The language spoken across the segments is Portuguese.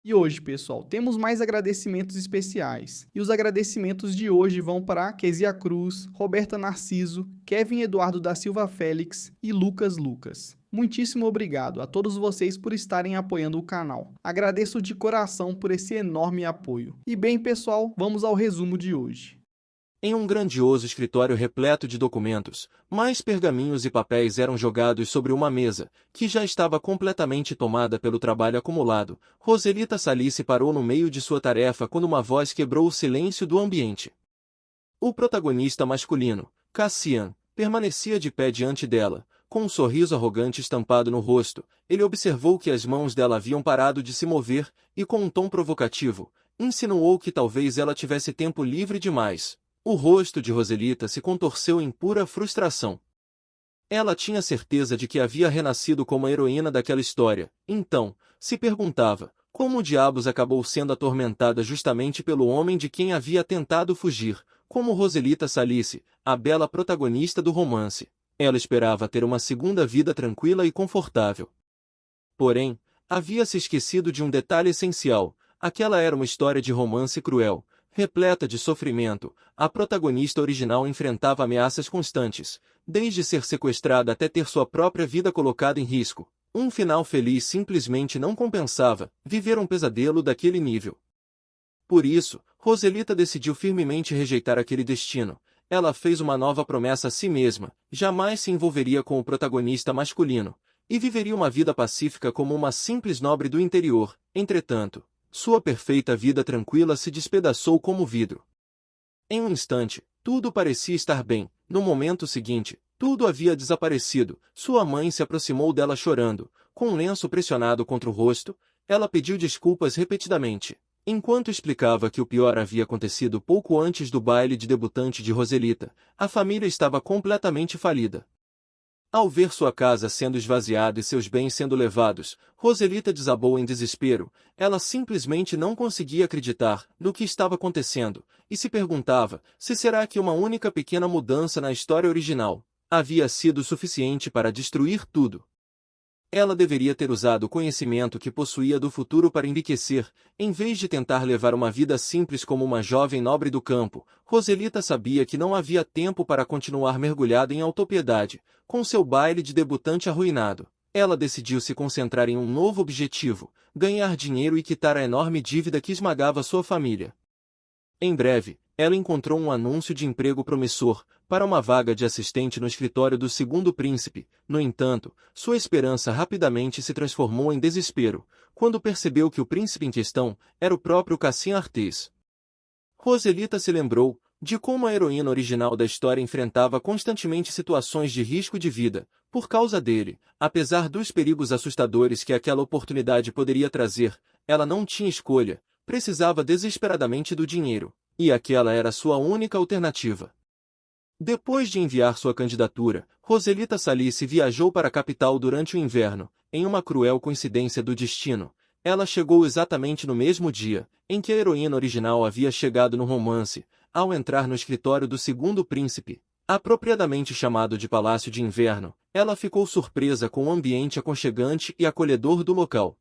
E hoje, pessoal, temos mais agradecimentos especiais. E os agradecimentos de hoje vão para Kezia Cruz, Roberta Narciso, Kevin Eduardo da Silva Félix e Lucas Lucas. Muitíssimo obrigado a todos vocês por estarem apoiando o canal. Agradeço de coração por esse enorme apoio. E bem, pessoal, vamos ao resumo de hoje. Em um grandioso escritório repleto de documentos, mais pergaminhos e papéis eram jogados sobre uma mesa, que já estava completamente tomada pelo trabalho acumulado. Roselita Salice parou no meio de sua tarefa quando uma voz quebrou o silêncio do ambiente. O protagonista masculino, Cassian, permanecia de pé diante dela, com um sorriso arrogante estampado no rosto. Ele observou que as mãos dela haviam parado de se mover, e com um tom provocativo, insinuou que talvez ela tivesse tempo livre demais. O rosto de Roselita se contorceu em pura frustração. Ela tinha certeza de que havia renascido como a heroína daquela história, então, se perguntava, como diabos acabou sendo atormentada justamente pelo homem de quem havia tentado fugir, como Roselita Salice, a bela protagonista do romance. Ela esperava ter uma segunda vida tranquila e confortável. Porém, havia se esquecido de um detalhe essencial: aquela era uma história de romance cruel, repleta de sofrimento. A protagonista original enfrentava ameaças constantes, desde ser sequestrada até ter sua própria vida colocada em risco. Um final feliz simplesmente não compensava viver um pesadelo daquele nível. Por isso, Roselita decidiu firmemente rejeitar aquele destino. Ela fez uma nova promessa a si mesma: jamais se envolveria com o protagonista masculino, e viveria uma vida pacífica como uma simples nobre do interior. Entretanto, sua perfeita vida tranquila se despedaçou como vidro. Em um instante, tudo parecia estar bem. No momento seguinte, tudo havia desaparecido. Sua mãe se aproximou dela chorando, com um lenço pressionado contra o rosto. Ela pediu desculpas repetidamente, enquanto explicava que o pior havia acontecido pouco antes do baile de debutante de Roselita. A família estava completamente falida. Ao ver sua casa sendo esvaziada e seus bens sendo levados, Roselita desabou em desespero. Ela simplesmente não conseguia acreditar no que estava acontecendo, e se perguntava se será que uma única pequena mudança na história original havia sido suficiente para destruir tudo. Ela deveria ter usado o conhecimento que possuía do futuro para enriquecer, em vez de tentar levar uma vida simples como uma jovem nobre do campo. Roselita sabia que não havia tempo para continuar mergulhada em autopiedade, com seu baile de debutante arruinado. Ela decidiu se concentrar em um novo objetivo: ganhar dinheiro e quitar a enorme dívida que esmagava sua família. Em breve, ela encontrou um anúncio de emprego promissor, para uma vaga de assistente no escritório do segundo príncipe. No entanto, sua esperança rapidamente se transformou em desespero, quando percebeu que o príncipe em questão era o próprio Cassian Artés. Roselita se lembrou de como a heroína original da história enfrentava constantemente situações de risco de vida, por causa dele. Apesar dos perigos assustadores que aquela oportunidade poderia trazer, ela não tinha escolha, precisava desesperadamente do dinheiro, e aquela era sua única alternativa. Depois de enviar sua candidatura, Roselita Salice viajou para a capital durante o inverno. Em uma cruel coincidência do destino, ela chegou exatamente no mesmo dia em que a heroína original havia chegado no romance. Ao entrar no escritório do segundo príncipe, apropriadamente chamado de Palácio de Inverno, ela ficou surpresa com o ambiente aconchegante e acolhedor do local.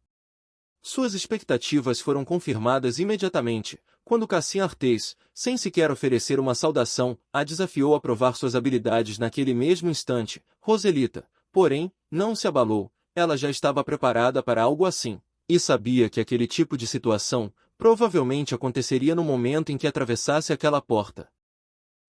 Suas expectativas foram confirmadas imediatamente, quando Cassian Artés, sem sequer oferecer uma saudação, a desafiou a provar suas habilidades naquele mesmo instante. Roselita, porém, não se abalou. Ela já estava preparada para algo assim, e sabia que aquele tipo de situação provavelmente aconteceria no momento em que atravessasse aquela porta.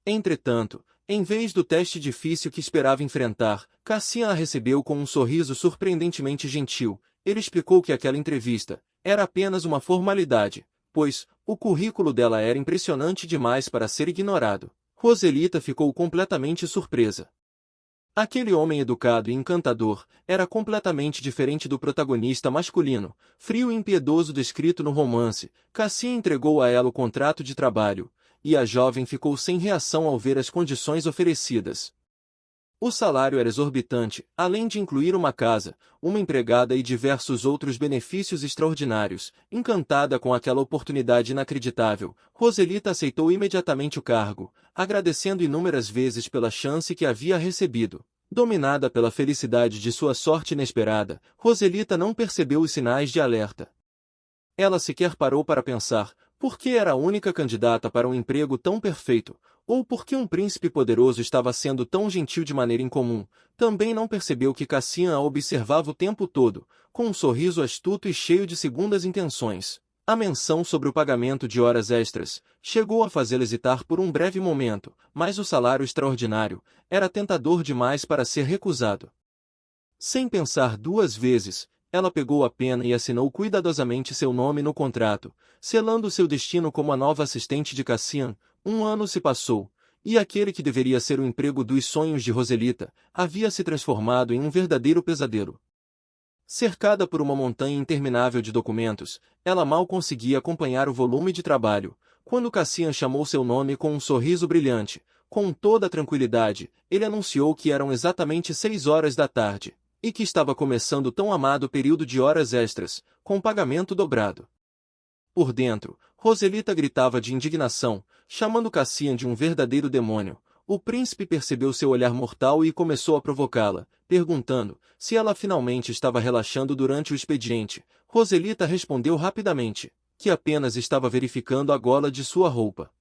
Entretanto, em vez do teste difícil que esperava enfrentar, Cassian a recebeu com um sorriso surpreendentemente gentil. Ele explicou que aquela entrevista era apenas uma formalidade, pois o currículo dela era impressionante demais para ser ignorado. Roselita ficou completamente surpresa. Aquele homem educado e encantador era completamente diferente do protagonista masculino, frio e impiedoso descrito no romance. Cassian entregou a ela o contrato de trabalho, e a jovem ficou sem reação ao ver as condições oferecidas. O salário era exorbitante, além de incluir uma casa, uma empregada e diversos outros benefícios extraordinários. Encantada com aquela oportunidade inacreditável, Roselita aceitou imediatamente o cargo, agradecendo inúmeras vezes pela chance que havia recebido. Dominada pela felicidade de sua sorte inesperada, Roselita não percebeu os sinais de alerta. Ela sequer parou para pensar por que era a única candidata para um emprego tão perfeito, ou por que um príncipe poderoso estava sendo tão gentil de maneira incomum. Também não percebeu que Cassian a observava o tempo todo, com um sorriso astuto e cheio de segundas intenções. A menção sobre o pagamento de horas extras chegou a fazê-la hesitar por um breve momento, mas o salário extraordinário era tentador demais para ser recusado. Sem pensar duas vezes, ela pegou a pena e assinou cuidadosamente seu nome no contrato, selando seu destino como a nova assistente de Cassian. Um ano se passou, e aquele que deveria ser o emprego dos sonhos de Roselita havia se transformado em um verdadeiro pesadelo. Cercada por uma montanha interminável de documentos, ela mal conseguia acompanhar o volume de trabalho, quando Cassian chamou seu nome com um sorriso brilhante. Com toda a tranquilidade, ele anunciou que eram exatamente 6 horas da tarde, e que estava começando o tão amado período de horas extras, com pagamento dobrado. Por dentro, Roselita gritava de indignação, chamando Cassian de um verdadeiro demônio. O príncipe percebeu seu olhar mortal e começou a provocá-la, perguntando se ela finalmente estava relaxando durante o expediente. Roselita respondeu rapidamente que apenas estava verificando a gola de sua roupa.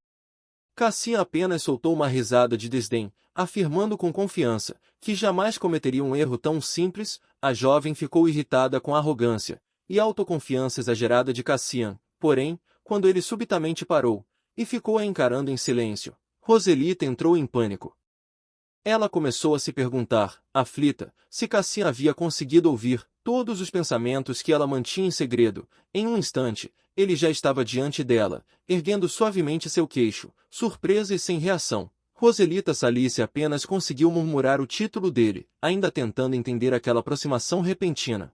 Cassian apenas soltou uma risada de desdém, afirmando com confiança que jamais cometeria um erro tão simples. A jovem ficou irritada com a arrogância e autoconfiança exagerada de Cassian. Porém, quando ele subitamente parou e ficou a encarando em silêncio, Roselita entrou em pânico. Ela começou a se perguntar, aflita, se Cassian havia conseguido ouvir todos os pensamentos que ela mantinha em segredo. Em um instante, ele já estava diante dela, erguendo suavemente seu queixo, surpresa e sem reação. Roselita Salice apenas conseguiu murmurar o título dele, ainda tentando entender aquela aproximação repentina.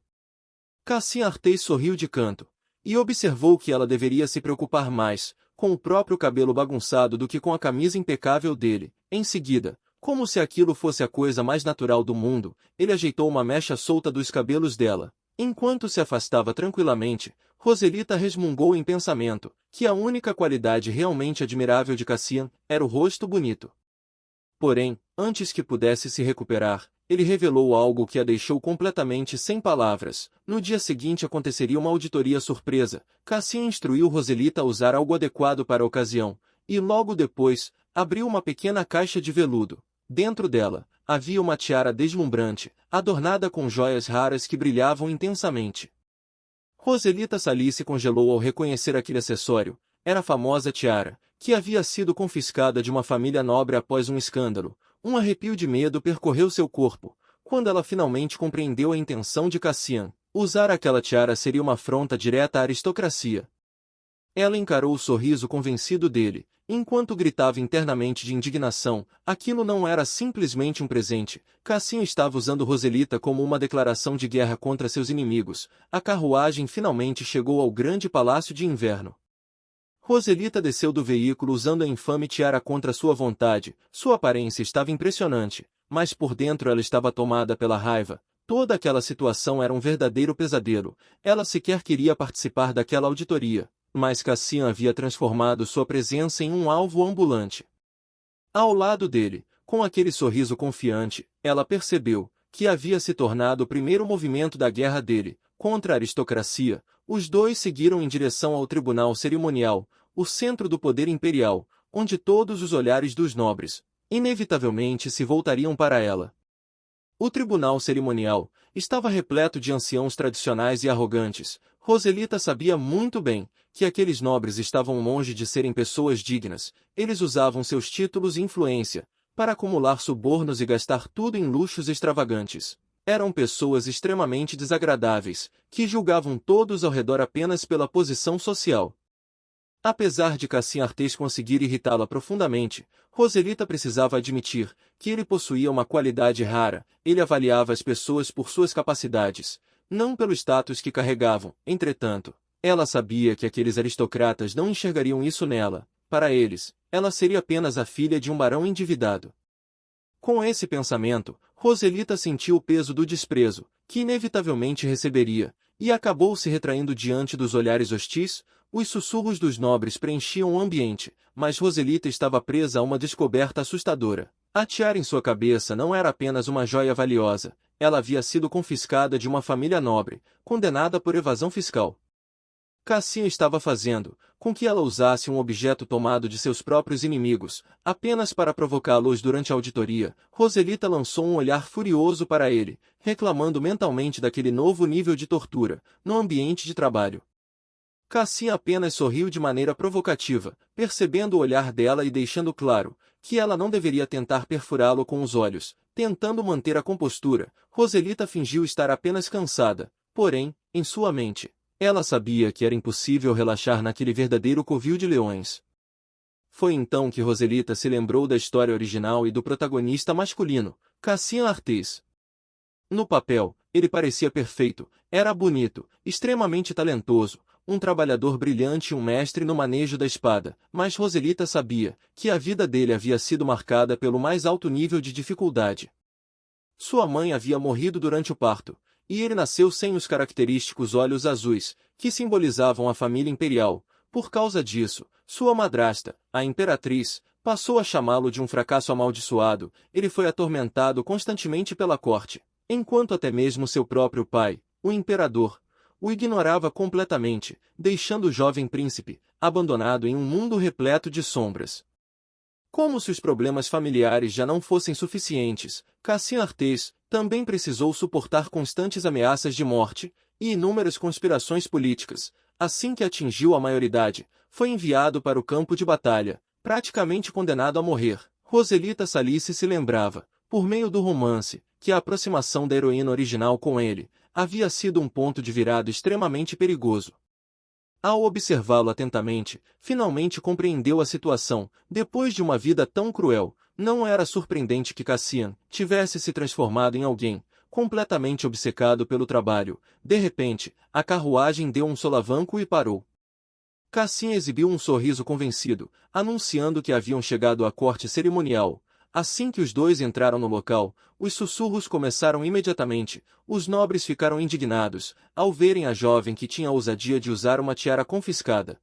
Cassian Artês sorriu de canto, e observou que ela deveria se preocupar mais com o próprio cabelo bagunçado do que com a camisa impecável dele. Em seguida, como se aquilo fosse a coisa mais natural do mundo, ele ajeitou uma mecha solta dos cabelos dela. Enquanto se afastava tranquilamente, Roselita resmungou em pensamento que a única qualidade realmente admirável de Cassian era o rosto bonito. Porém, antes que pudesse se recuperar, ele revelou algo que a deixou completamente sem palavras. No dia seguinte aconteceria uma auditoria surpresa. Cassian instruiu Roselita a usar algo adequado para a ocasião, e logo depois, abriu uma pequena caixa de veludo. Dentro dela, havia uma tiara deslumbrante, adornada com joias raras que brilhavam intensamente. Roselita Salice congelou ao reconhecer aquele acessório. Era a famosa tiara, que havia sido confiscada de uma família nobre após um escândalo. Um arrepio de medo percorreu seu corpo, quando ela finalmente compreendeu a intenção de Cassian. Usar aquela tiara seria uma afronta direta à aristocracia. Ela encarou o sorriso convencido dele, enquanto gritava internamente de indignação. Aquilo não era simplesmente um presente. Cassian estava usando Roselita como uma declaração de guerra contra seus inimigos. A carruagem finalmente chegou ao grande palácio de inverno. Roselita desceu do veículo usando a infame tiara contra sua vontade. Sua aparência estava impressionante, mas por dentro ela estava tomada pela raiva. Toda aquela situação era um verdadeiro pesadelo. Ela sequer queria participar daquela auditoria, mas Cassian havia transformado sua presença em um alvo ambulante. Ao lado dele, com aquele sorriso confiante, ela percebeu que havia se tornado o primeiro movimento da guerra dele contra a aristocracia. Os dois seguiram em direção ao tribunal cerimonial, o centro do poder imperial, onde todos os olhares dos nobres, inevitavelmente se voltariam para ela. O tribunal cerimonial estava repleto de anciãos tradicionais e arrogantes. Roselita sabia muito bem que aqueles nobres estavam longe de serem pessoas dignas. Eles usavam seus títulos e influência para acumular subornos e gastar tudo em luxos extravagantes. Eram pessoas extremamente desagradáveis, que julgavam todos ao redor apenas pela posição social. Apesar de Cassian Artês conseguir irritá-la profundamente, Roselita precisava admitir que ele possuía uma qualidade rara. Ele avaliava as pessoas por suas capacidades, não pelo status que carregavam. Entretanto, ela sabia que aqueles aristocratas não enxergariam isso nela. Para eles, ela seria apenas a filha de um barão endividado. Com esse pensamento, Roselita sentiu o peso do desprezo, que inevitavelmente receberia, e acabou se retraindo diante dos olhares hostis. Os sussurros dos nobres preenchiam o ambiente, mas Roselita estava presa a uma descoberta assustadora. A tiara em sua cabeça não era apenas uma joia valiosa, ela havia sido confiscada de uma família nobre, condenada por evasão fiscal. Cassian estava fazendo com que ela usasse um objeto tomado de seus próprios inimigos, apenas para provocá-los durante a auditoria. Roselita lançou um olhar furioso para ele, reclamando mentalmente daquele novo nível de tortura no ambiente de trabalho. Cassian apenas sorriu de maneira provocativa, percebendo o olhar dela e deixando claro que ela não deveria tentar perfurá-lo com os olhos. Tentando manter a compostura, Roselita fingiu estar apenas cansada, porém, em sua mente, ela sabia que era impossível relaxar naquele verdadeiro covil de leões. Foi então que Roselita se lembrou da história original e do protagonista masculino, Cassian Artés. No papel, ele parecia perfeito, era bonito, extremamente talentoso, um trabalhador brilhante e um mestre no manejo da espada, mas Roselita sabia que a vida dele havia sido marcada pelo mais alto nível de dificuldade. Sua mãe havia morrido durante o parto, e ele nasceu sem os característicos olhos azuis, que simbolizavam a família imperial. Por causa disso, sua madrasta, a imperatriz, passou a chamá-lo de um fracasso amaldiçoado. Ele foi atormentado constantemente pela corte, enquanto até mesmo seu próprio pai, o imperador, o ignorava completamente, deixando o jovem príncipe abandonado em um mundo repleto de sombras. Como se os problemas familiares já não fossem suficientes, Cassian Artés também precisou suportar constantes ameaças de morte e inúmeras conspirações políticas. Assim que atingiu a maioridade, foi enviado para o campo de batalha, praticamente condenado a morrer. Roselita Salice se lembrava, por meio do romance, que a aproximação da heroína original com ele havia sido um ponto de virada extremamente perigoso. Ao observá-lo atentamente, finalmente compreendeu a situação. Depois de uma vida tão cruel, não era surpreendente que Cassian tivesse se transformado em alguém completamente obcecado pelo trabalho. De repente, a carruagem deu um solavanco e parou. Cassian exibiu um sorriso convencido, anunciando que haviam chegado à corte cerimonial. Assim que os dois entraram no local, os sussurros começaram imediatamente. Os nobres ficaram indignados ao verem a jovem que tinha a ousadia de usar uma tiara confiscada.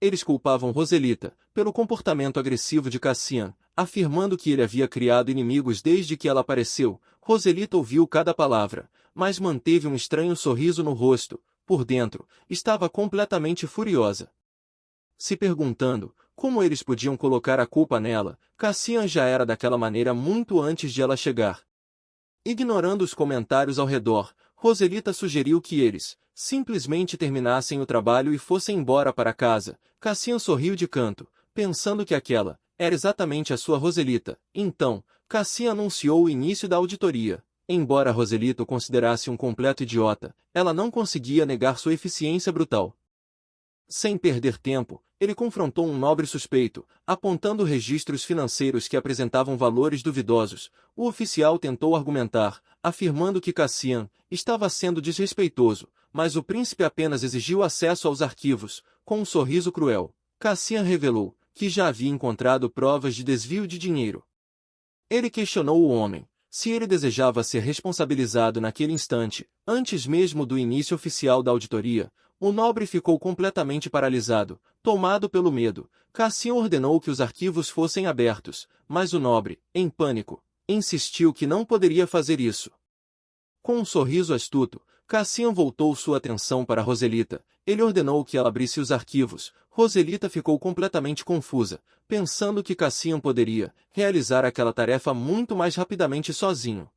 Eles culpavam Roselita pelo comportamento agressivo de Cassian, afirmando que ele havia criado inimigos desde que ela apareceu. Roselita ouviu cada palavra, mas manteve um estranho sorriso no rosto. Por dentro, estava completamente furiosa. Se perguntando como eles podiam colocar a culpa nela. Cassian já era daquela maneira muito antes de ela chegar. Ignorando os comentários ao redor, Roselita sugeriu que eles simplesmente terminassem o trabalho e fossem embora para casa. Cassian sorriu de canto, pensando que aquela era exatamente a sua Roselita. Então, Cassian anunciou o início da auditoria. Embora Roselita o considerasse um completo idiota, ela não conseguia negar sua eficiência brutal. Sem perder tempo, ele confrontou um nobre suspeito, apontando registros financeiros que apresentavam valores duvidosos. O oficial tentou argumentar, afirmando que Cassian estava sendo desrespeitoso, mas o príncipe apenas exigiu acesso aos arquivos. Com um sorriso cruel, Cassian revelou que já havia encontrado provas de desvio de dinheiro. Ele questionou o homem se ele desejava ser responsabilizado naquele instante. Antes mesmo do início oficial da auditoria, o nobre ficou completamente paralisado, tomado pelo medo. Cassian ordenou que os arquivos fossem abertos, mas o nobre, em pânico, insistiu que não poderia fazer isso. Com um sorriso astuto, Cassian voltou sua atenção para Roselita. Ele ordenou que ela abrisse os arquivos. Roselita ficou completamente confusa, pensando que Cassian poderia realizar aquela tarefa muito mais rapidamente sozinho.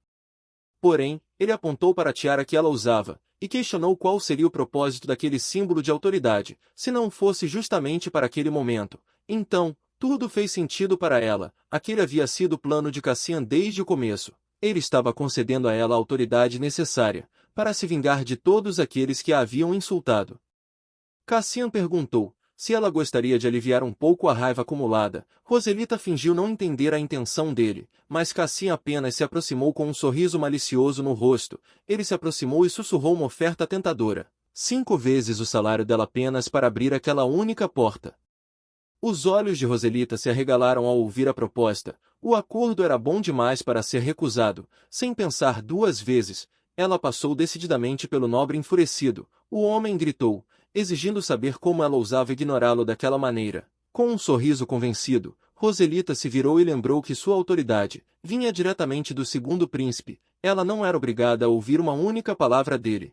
Porém, ele apontou para a tiara que ela usava, e questionou qual seria o propósito daquele símbolo de autoridade, se não fosse justamente para aquele momento. Então, tudo fez sentido para ela. Aquele havia sido o plano de Cassian desde o começo. Ele estava concedendo a ela a autoridade necessária para se vingar de todos aqueles que a haviam insultado. Cassian perguntou se ela gostaria de aliviar um pouco a raiva acumulada. Roselita fingiu não entender a intenção dele, mas Cassian apenas se aproximou com um sorriso malicioso no rosto. Ele se aproximou e sussurrou uma oferta tentadora. 5 vezes o salário dela apenas para abrir aquela única porta. Os olhos de Roselita se arregalaram ao ouvir a proposta. O acordo era bom demais para ser recusado. Sem pensar 2 vezes, ela passou decididamente pelo nobre enfurecido. O homem gritou, exigindo saber como ela ousava ignorá-lo daquela maneira. Com um sorriso convencido, Roselita se virou e lembrou que sua autoridade vinha diretamente do segundo príncipe. Ela não era obrigada a ouvir uma única palavra dele.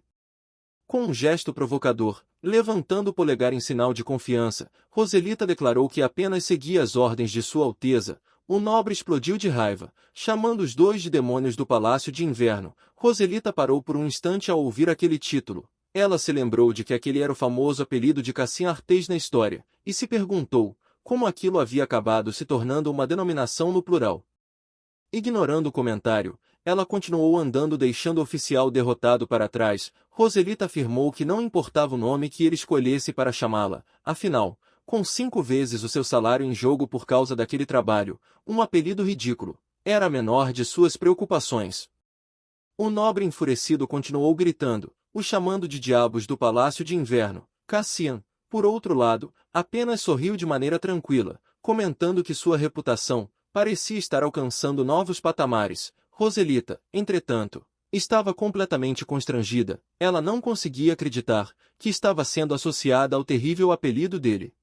Com um gesto provocador, levantando o polegar em sinal de confiança, Roselita declarou que apenas seguia as ordens de Sua Alteza. O nobre explodiu de raiva, chamando os dois de demônios do Palácio de Inverno. Roselita parou por um instante ao ouvir aquele título. Ela se lembrou de que aquele era o famoso apelido de Cassien Artês na história, e se perguntou como aquilo havia acabado se tornando uma denominação no plural. Ignorando o comentário, ela continuou andando deixando o oficial derrotado para trás. Roselita afirmou que não importava o nome que ele escolhesse para chamá-la, afinal, com 5 vezes o seu salário em jogo por causa daquele trabalho, um apelido ridículo, era a menor de suas preocupações. O nobre enfurecido continuou gritando, o chamando de diabos do Palácio de Inverno. Cassien, por outro lado, apenas sorriu de maneira tranquila, comentando que sua reputação parecia estar alcançando novos patamares. Roselita, entretanto, estava completamente constrangida. Ela não conseguia acreditar que estava sendo associada ao terrível apelido dele.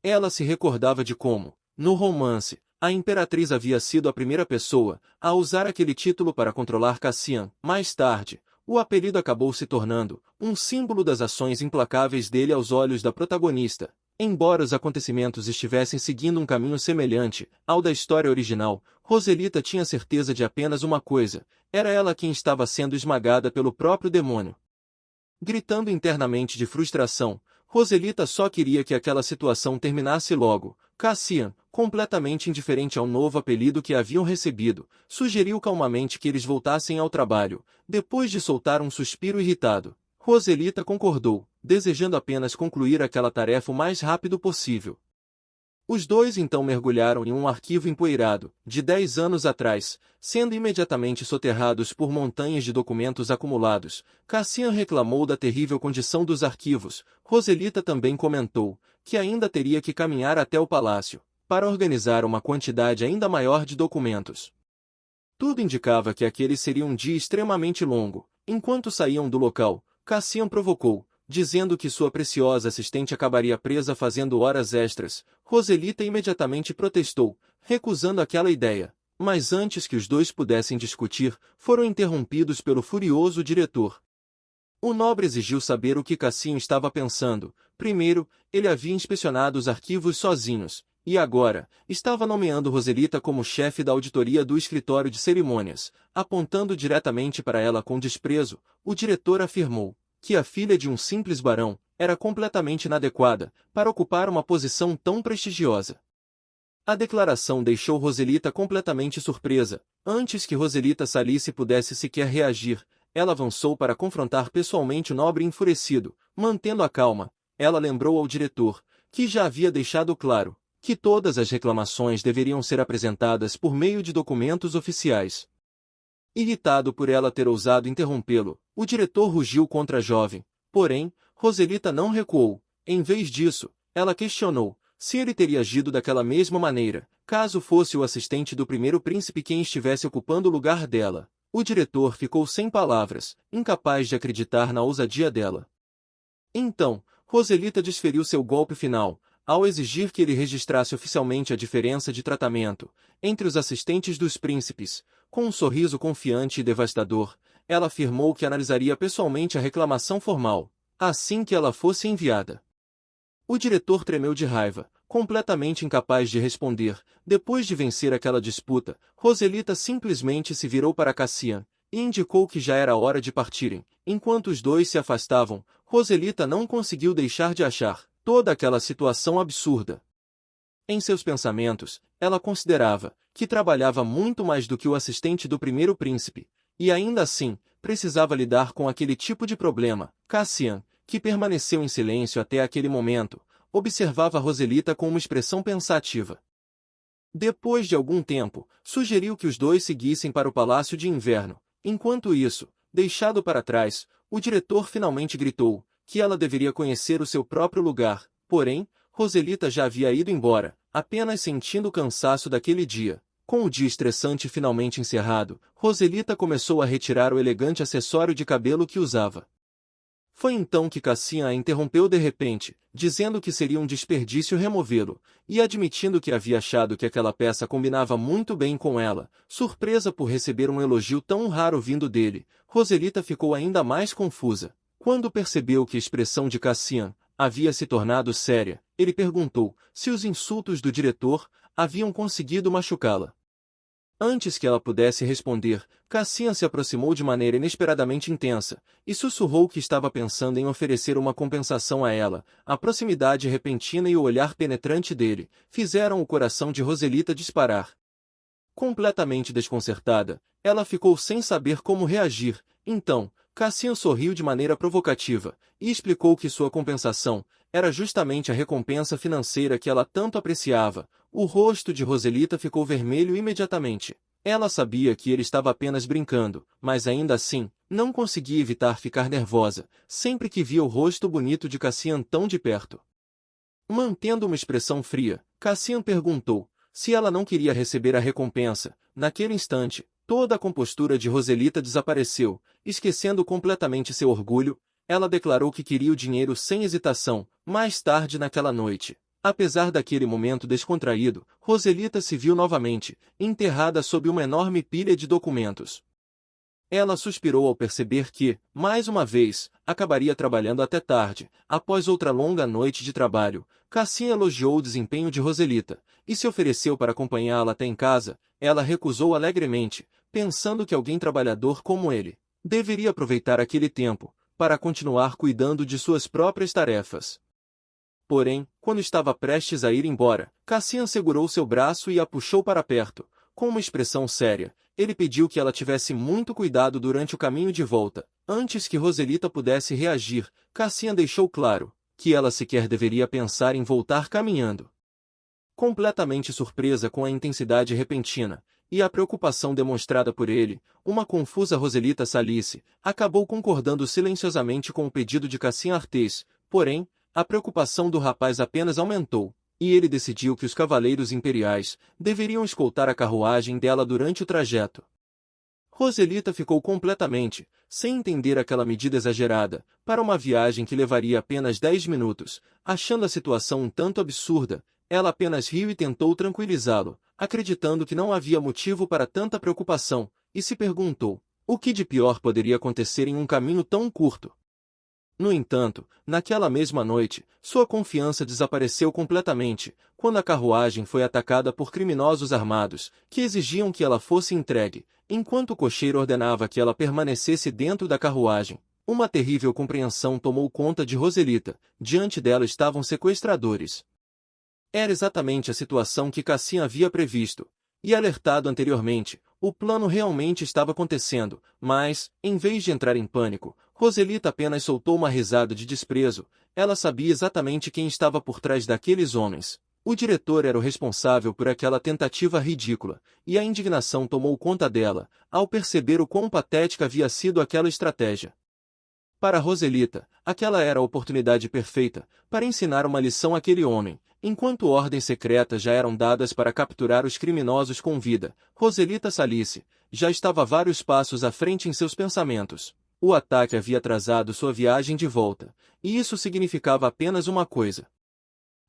Ela se recordava de como, no romance, a imperatriz havia sido a primeira pessoa a usar aquele título para controlar Cassien. Mais tarde, o apelido acabou se tornando um símbolo das ações implacáveis dele aos olhos da protagonista. Embora os acontecimentos estivessem seguindo um caminho semelhante ao da história original, Roselita tinha certeza de apenas uma coisa: era ela quem estava sendo esmagada pelo próprio demônio. Gritando internamente de frustração, Roselita só queria que aquela situação terminasse logo. Cassien, completamente indiferente ao novo apelido que haviam recebido, sugeriu calmamente que eles voltassem ao trabalho. Depois de soltar um suspiro irritado, Roselita concordou, desejando apenas concluir aquela tarefa o mais rápido possível. Os dois então mergulharam em um arquivo empoeirado, de 10 anos atrás, sendo imediatamente soterrados por montanhas de documentos acumulados. Cassien reclamou da terrível condição dos arquivos. Roselita também comentou que ainda teria que caminhar até o palácio para organizar uma quantidade ainda maior de documentos. Tudo indicava que aquele seria um dia extremamente longo. Enquanto saíam do local, Cassien provocou, dizendo que sua preciosa assistente acabaria presa fazendo horas extras. Roselita imediatamente protestou, recusando aquela ideia. Mas antes que os dois pudessem discutir, foram interrompidos pelo furioso diretor. O nobre exigiu saber o que Cassien estava pensando. Primeiro, ele havia inspecionado os arquivos sozinhos, e agora, estava nomeando Roselita como chefe da auditoria do escritório de cerimônias. Apontando diretamente para ela com desprezo, o diretor afirmou que a filha de um simples barão era completamente inadequada para ocupar uma posição tão prestigiosa. A declaração deixou Roselita completamente surpresa. Antes que Roselita Salice pudesse sequer reagir, ela avançou para confrontar pessoalmente o nobre enfurecido. Mantendo a calma, ela lembrou ao diretor que já havia deixado claro que todas as reclamações deveriam ser apresentadas por meio de documentos oficiais. Irritado por ela ter ousado interrompê-lo, o diretor rugiu contra a jovem. Porém, Roselita não recuou. Em vez disso, ela questionou se ele teria agido daquela mesma maneira, caso fosse o assistente do primeiro príncipe quem estivesse ocupando o lugar dela. O diretor ficou sem palavras, incapaz de acreditar na ousadia dela. Então, Roselita desferiu seu golpe final, ao exigir que ele registrasse oficialmente a diferença de tratamento entre os assistentes dos príncipes. Com um sorriso confiante e devastador, ela afirmou que analisaria pessoalmente a reclamação formal, assim que ela fosse enviada. O diretor tremeu de raiva, completamente incapaz de responder. Depois de vencer aquela disputa, Roselita simplesmente se virou para Cassien e indicou que já era hora de partirem. Enquanto os dois se afastavam, Roselita não conseguiu deixar de achar toda aquela situação absurda. Em seus pensamentos, ela considerava que trabalhava muito mais do que o assistente do primeiro príncipe, e ainda assim, precisava lidar com aquele tipo de problema. Cassien, que permaneceu em silêncio até aquele momento, observava Roselita com uma expressão pensativa. Depois de algum tempo, sugeriu que os dois seguissem para o Palácio de Inverno. Enquanto isso, deixado para trás, o diretor finalmente gritou que ela deveria conhecer o seu próprio lugar. Porém, Roselita já havia ido embora, apenas sentindo o cansaço daquele dia. Com o dia estressante finalmente encerrado, Roselita começou a retirar o elegante acessório de cabelo que usava. Foi então que Cassien a interrompeu de repente, dizendo que seria um desperdício removê-lo, e admitindo que havia achado que aquela peça combinava muito bem com ela. Surpresa por receber um elogio tão raro vindo dele, Roselita ficou ainda mais confusa. Quando percebeu que a expressão de Cassian havia se tornado séria, ele perguntou se os insultos do diretor haviam conseguido machucá-la. Antes que ela pudesse responder, Cassian se aproximou de maneira inesperadamente intensa, e sussurrou que estava pensando em oferecer uma compensação a ela. A proximidade repentina e o olhar penetrante dele fizeram o coração de Roselita disparar. Completamente desconcertada, ela ficou sem saber como reagir. Então, Cassian sorriu de maneira provocativa, e explicou que sua compensação era justamente a recompensa financeira que ela tanto apreciava. O rosto de Roselita ficou vermelho imediatamente. Ela sabia que ele estava apenas brincando, mas ainda assim, não conseguia evitar ficar nervosa, sempre que via o rosto bonito de Cassian tão de perto. Mantendo uma expressão fria, Cassian perguntou se ela não queria receber a recompensa. Naquele instante, toda a compostura de Roselita desapareceu, esquecendo completamente seu orgulho. Ela declarou que queria o dinheiro sem hesitação. Mais tarde naquela noite, apesar daquele momento descontraído, Roselita se viu novamente, enterrada sob uma enorme pilha de documentos. Ela suspirou ao perceber que, mais uma vez, acabaria trabalhando até tarde. Após outra longa noite de trabalho, Cassian elogiou o desempenho de Roselita, e se ofereceu para acompanhá-la até em casa. Ela recusou alegremente, pensando que alguém trabalhador como ele deveria aproveitar aquele tempo para continuar cuidando de suas próprias tarefas. Porém, quando estava prestes a ir embora, Cassian segurou seu braço e a puxou para perto. Com uma expressão séria, ele pediu que ela tivesse muito cuidado durante o caminho de volta. Antes que Roselita pudesse reagir, Cassian deixou claro que ela sequer deveria pensar em voltar caminhando. Completamente surpresa com a intensidade repentina e a preocupação demonstrada por ele, uma confusa Roselita Salice acabou concordando silenciosamente com o pedido de Cassian Artés. Porém, a preocupação do rapaz apenas aumentou, e ele decidiu que os cavaleiros imperiais deveriam escoltar a carruagem dela durante o trajeto. Roselita ficou completamente sem entender aquela medida exagerada para uma viagem que levaria apenas 10 minutos. Achando a situação um tanto absurda, ela apenas riu e tentou tranquilizá-lo, acreditando que não havia motivo para tanta preocupação, e se perguntou o que de pior poderia acontecer em um caminho tão curto. No entanto, naquela mesma noite, sua confiança desapareceu completamente, quando a carruagem foi atacada por criminosos armados, que exigiam que ela fosse entregue, enquanto o cocheiro ordenava que ela permanecesse dentro da carruagem. Uma terrível compreensão tomou conta de Roselita. Diante dela estavam sequestradores. Era exatamente a situação que Cassian havia previsto e alertado anteriormente. O plano realmente estava acontecendo, mas, em vez de entrar em pânico, Roselita apenas soltou uma risada de desprezo. Ela sabia exatamente quem estava por trás daqueles homens. O diretor era o responsável por aquela tentativa ridícula, e a indignação tomou conta dela, ao perceber o quão patética havia sido aquela estratégia. Para Roselita, aquela era a oportunidade perfeita para ensinar uma lição àquele homem. Enquanto ordens secretas já eram dadas para capturar os criminosos com vida, Roselita Salice já estava vários passos à frente em seus pensamentos. O ataque havia atrasado sua viagem de volta, e isso significava apenas uma coisa.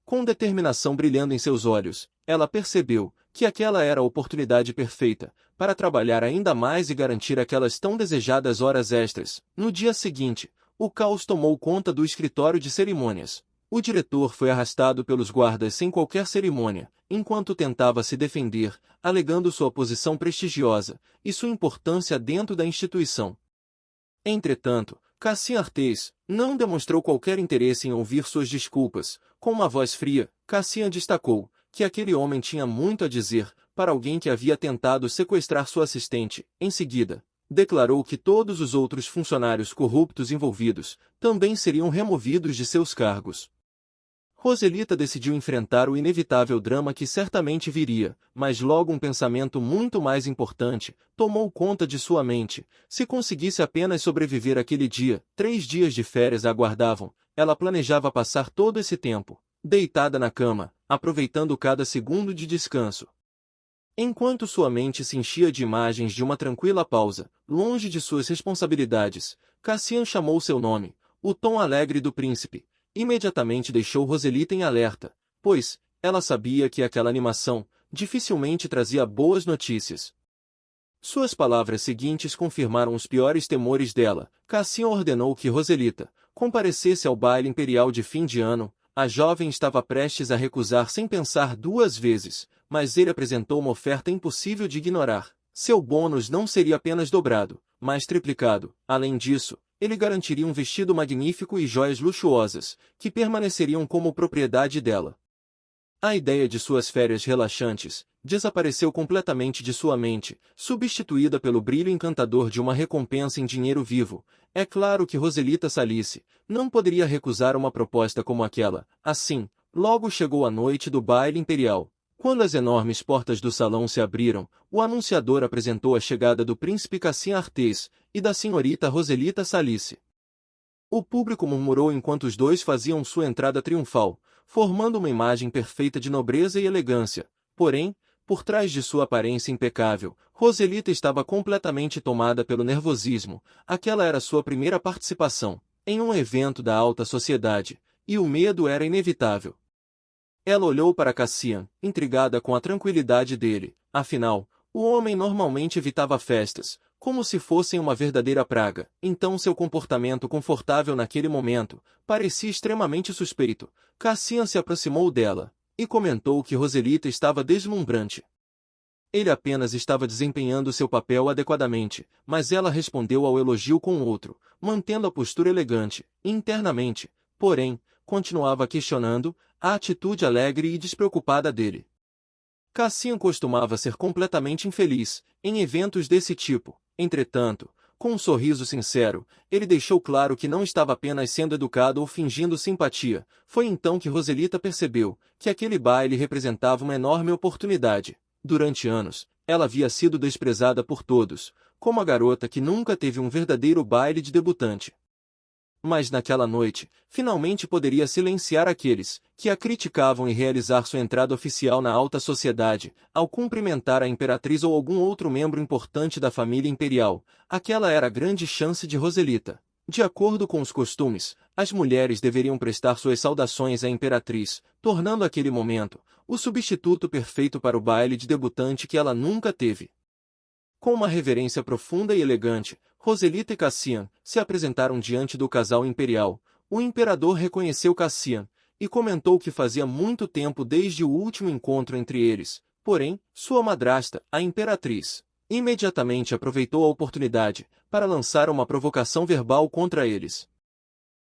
Com determinação brilhando em seus olhos, ela percebeu que aquela era a oportunidade perfeita para trabalhar ainda mais e garantir aquelas tão desejadas horas extras. No dia seguinte, o caos tomou conta do escritório de cerimônias. O diretor foi arrastado pelos guardas sem qualquer cerimônia, enquanto tentava se defender, alegando sua posição prestigiosa e sua importância dentro da instituição. Entretanto, Cassian Artés não demonstrou qualquer interesse em ouvir suas desculpas. Com uma voz fria, Cassian destacou que aquele homem tinha muito a dizer para alguém que havia tentado sequestrar sua assistente. Em seguida, declarou que todos os outros funcionários corruptos envolvidos também seriam removidos de seus cargos. Roselita decidiu enfrentar o inevitável drama que certamente viria, mas logo um pensamento muito mais importante tomou conta de sua mente. Se conseguisse apenas sobreviver aquele dia, 3 dias de férias a aguardavam. Ela planejava passar todo esse tempo deitada na cama, aproveitando cada segundo de descanso. Enquanto sua mente se enchia de imagens de uma tranquila pausa, longe de suas responsabilidades, Cassian chamou seu nome, o tom alegre do príncipe. Imediatamente deixou Roselita em alerta, pois ela sabia que aquela animação dificilmente trazia boas notícias. Suas palavras seguintes confirmaram os piores temores dela. Cassian ordenou que Roselita comparecesse ao baile imperial de fim de ano. A jovem estava prestes a recusar sem pensar duas vezes, mas ele apresentou uma oferta impossível de ignorar. Seu bônus não seria apenas dobrado, mas triplicado. Além disso, ele garantiria um vestido magnífico e joias luxuosas, que permaneceriam como propriedade dela. A ideia de suas férias relaxantes desapareceu completamente de sua mente, substituída pelo brilho encantador de uma recompensa em dinheiro vivo. É claro que Roselita Salice não poderia recusar uma proposta como aquela. Assim, logo chegou a noite do baile imperial. Quando as enormes portas do salão se abriram, o anunciador apresentou a chegada do príncipe Cassian Artés e da senhorita Roselita Salice. O público murmurou enquanto os dois faziam sua entrada triunfal, formando uma imagem perfeita de nobreza e elegância. Porém, por trás de sua aparência impecável, Roselita estava completamente tomada pelo nervosismo. Aquela era sua primeira participação em um evento da alta sociedade, e o medo era inevitável. Ela olhou para Cassian, intrigada com a tranquilidade dele. Afinal, o homem normalmente evitava festas, como se fossem uma verdadeira praga. Então seu comportamento confortável naquele momento parecia extremamente suspeito. Cassian se aproximou dela e comentou que Roselita estava deslumbrante. Ele apenas estava desempenhando seu papel adequadamente, mas ela respondeu ao elogio com outro, mantendo a postura elegante. Internamente, porém, continuava questionando a atitude alegre e despreocupada dele. Cassian costumava ser completamente infeliz em eventos desse tipo. Entretanto, com um sorriso sincero, ele deixou claro que não estava apenas sendo educado ou fingindo simpatia. Foi então que Roselita percebeu que aquele baile representava uma enorme oportunidade. Durante anos, ela havia sido desprezada por todos, como a garota que nunca teve um verdadeiro baile de debutante. Mas naquela noite, finalmente poderia silenciar aqueles que a criticavam e realizar sua entrada oficial na alta sociedade, ao cumprimentar a imperatriz ou algum outro membro importante da família imperial. Aquela era a grande chance de Roselita. De acordo com os costumes, as mulheres deveriam prestar suas saudações à imperatriz, tornando aquele momento o substituto perfeito para o baile de debutante que ela nunca teve. Com uma reverência profunda e elegante, Roselita e Cassian se apresentaram diante do casal imperial. O imperador reconheceu Cassian e comentou que fazia muito tempo desde o último encontro entre eles. Porém, sua madrasta, a imperatriz, imediatamente aproveitou a oportunidade para lançar uma provocação verbal contra eles.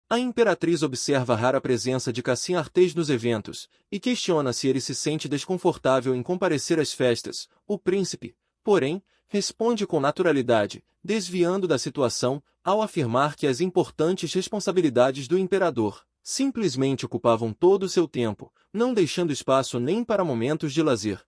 A imperatriz observa a rara presença de Cassian Artés nos eventos e questiona se ele se sente desconfortável em comparecer às festas. O príncipe, porém, responde com naturalidade, desviando da situação, ao afirmar que as importantes responsabilidades do imperador simplesmente ocupavam todo o seu tempo, não deixando espaço nem para momentos de lazer.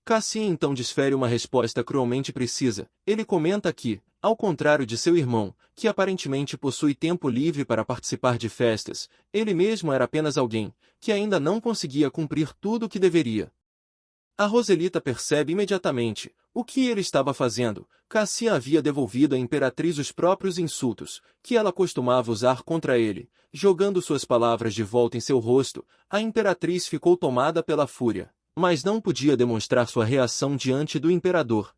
Cassian então desfere uma resposta cruelmente precisa. Ele comenta que, ao contrário de seu irmão, que aparentemente possui tempo livre para participar de festas, ele mesmo era apenas alguém que ainda não conseguia cumprir tudo o que deveria. A Roselita percebe imediatamente o que ele estava fazendo. Cassian havia devolvido à imperatriz os próprios insultos que ela costumava usar contra ele. Jogando suas palavras de volta em seu rosto, a imperatriz ficou tomada pela fúria, mas não podia demonstrar sua reação diante do imperador.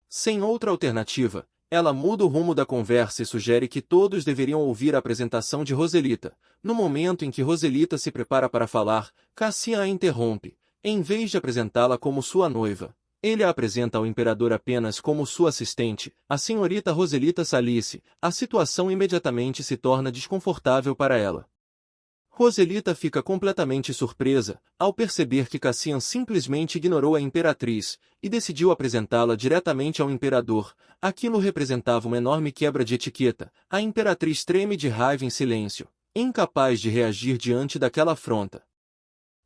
Sem outra alternativa, ela muda o rumo da conversa e sugere que todos deveriam ouvir a apresentação de Roselita. No momento em que Roselita se prepara para falar, Cassian a interrompe. Em vez de apresentá-la como sua noiva, ele a apresenta ao imperador apenas como sua assistente, a senhorita Roselita Salice. A situação imediatamente se torna desconfortável para ela. Roselita fica completamente surpresa ao perceber que Cassian simplesmente ignorou a imperatriz e decidiu apresentá-la diretamente ao imperador. Aquilo representava uma enorme quebra de etiqueta. A imperatriz treme de raiva em silêncio, incapaz de reagir diante daquela afronta.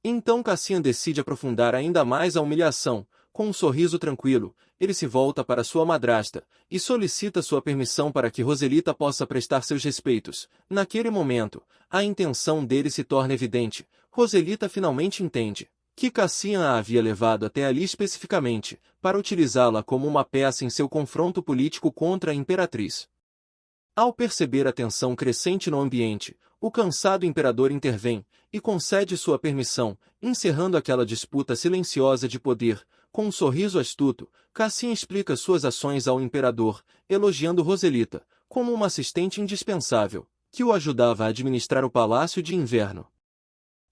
Então Cassian decide aprofundar ainda mais a humilhação. Com um sorriso tranquilo, ele se volta para sua madrasta e solicita sua permissão para que Roselita possa prestar seus respeitos. Naquele momento, a intenção dele se torna evidente. Roselita finalmente entende que Cassian a havia levado até ali especificamente para utilizá-la como uma peça em seu confronto político contra a imperatriz. Ao perceber a tensão crescente no ambiente, o cansado imperador intervém e concede sua permissão, encerrando aquela disputa silenciosa de poder. Com um sorriso astuto, Cassian explica suas ações ao imperador, elogiando Roselita como uma assistente indispensável, que o ajudava a administrar o Palácio de Inverno.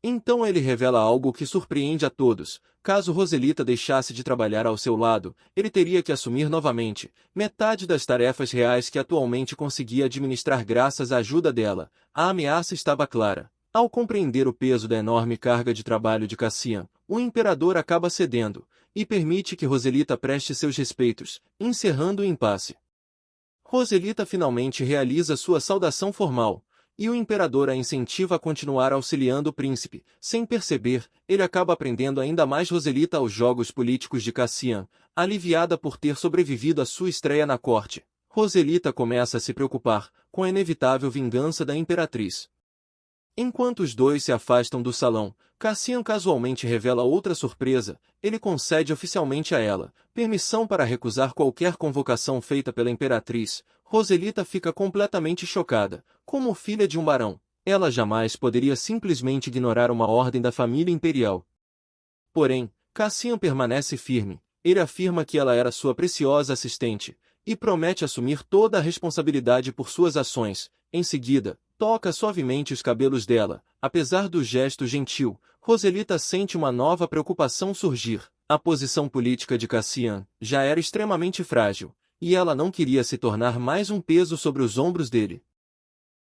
Então ele revela algo que surpreende a todos: caso Roselita deixasse de trabalhar ao seu lado, ele teria que assumir novamente metade das tarefas reais que atualmente conseguia administrar graças à ajuda dela. A ameaça estava clara. Ao compreender o peso da enorme carga de trabalho de Cassian, o imperador acaba cedendo e permite que Roselita preste seus respeitos, encerrando o impasse. Roselita finalmente realiza sua saudação formal, e o imperador a incentiva a continuar auxiliando o príncipe. Sem perceber, ele acaba aprendendo ainda mais Roselita aos jogos políticos de Cassian, aliviada por ter sobrevivido à sua estreia na corte. Roselita começa a se preocupar com a inevitável vingança da imperatriz. Enquanto os dois se afastam do salão, Cassian casualmente revela outra surpresa: ele concede oficialmente a ela permissão para recusar qualquer convocação feita pela imperatriz. Roselita fica completamente chocada. Como filha de um barão, ela jamais poderia simplesmente ignorar uma ordem da família imperial. Porém, Cassian permanece firme. Ele afirma que ela era sua preciosa assistente, e promete assumir toda a responsabilidade por suas ações. Em seguida, toca suavemente os cabelos dela. Apesar do gesto gentil, Roselita sente uma nova preocupação surgir. A posição política de Cassian já era extremamente frágil, e ela não queria se tornar mais um peso sobre os ombros dele.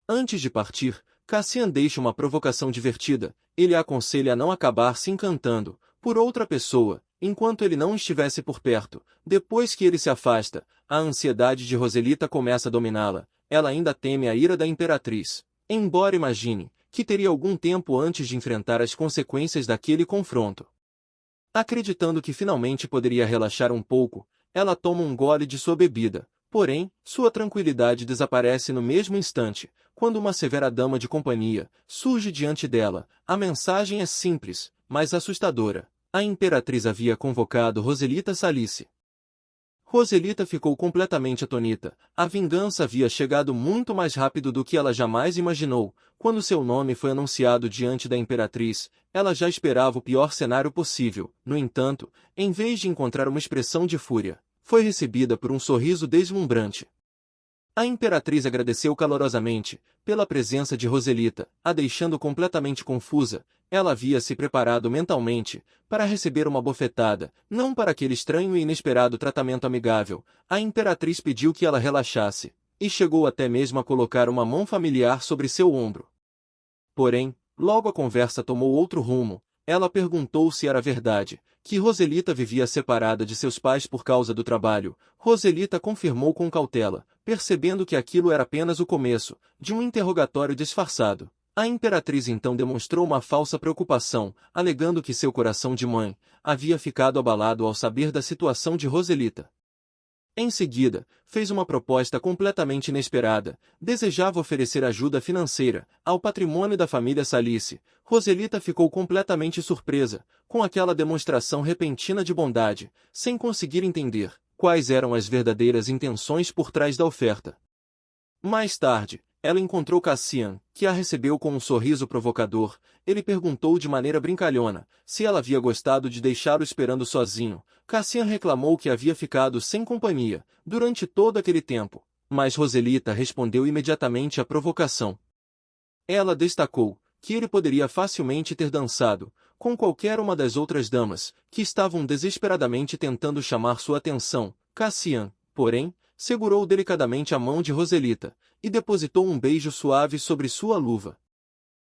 Antes de partir, Cassian deixa uma provocação divertida. Ele a aconselha a não acabar se encantando por outra pessoa, enquanto ele não estivesse por perto. Depois que ele se afasta, a ansiedade de Roselita começa a dominá-la. Ela ainda teme a ira da imperatriz, embora imagine que teria algum tempo antes de enfrentar as consequências daquele confronto. Acreditando que finalmente poderia relaxar um pouco, ela toma um gole de sua bebida. Porém, sua tranquilidade desaparece no mesmo instante, quando uma severa dama de companhia surge diante dela. A mensagem é simples, mas assustadora. A imperatriz havia convocado Roselita Salice. Roselita ficou completamente atônita. A vingança havia chegado muito mais rápido do que ela jamais imaginou. Quando seu nome foi anunciado diante da imperatriz, ela já esperava o pior cenário possível. No entanto, em vez de encontrar uma expressão de fúria, foi recebida por um sorriso deslumbrante. A imperatriz agradeceu calorosamente pela presença de Roselita, a deixando completamente confusa. Ela havia se preparado mentalmente para receber uma bofetada, não para aquele estranho e inesperado tratamento amigável. A imperatriz pediu que ela relaxasse, e chegou até mesmo a colocar uma mão familiar sobre seu ombro. Porém, logo a conversa tomou outro rumo. Ela perguntou se era verdade que Roselita vivia separada de seus pais por causa do trabalho. Roselita confirmou com cautela, percebendo que aquilo era apenas o começo de um interrogatório disfarçado. A imperatriz então demonstrou uma falsa preocupação, alegando que seu coração de mãe havia ficado abalado ao saber da situação de Roselita. Em seguida, fez uma proposta completamente inesperada. Desejava oferecer ajuda financeira ao patrimônio da família Salice. Roselita ficou completamente surpresa com aquela demonstração repentina de bondade, sem conseguir entender quais eram as verdadeiras intenções por trás da oferta. Mais tarde, ela encontrou Cassian, que a recebeu com um sorriso provocador. Ele perguntou de maneira brincalhona se ela havia gostado de deixá-lo esperando sozinho. Cassian reclamou que havia ficado sem companhia durante todo aquele tempo, mas Roselita respondeu imediatamente à provocação. Ela destacou que ele poderia facilmente ter dançado com qualquer uma das outras damas que estavam desesperadamente tentando chamar sua atenção. Cassian, porém, segurou delicadamente a mão de Roselita e depositou um beijo suave sobre sua luva.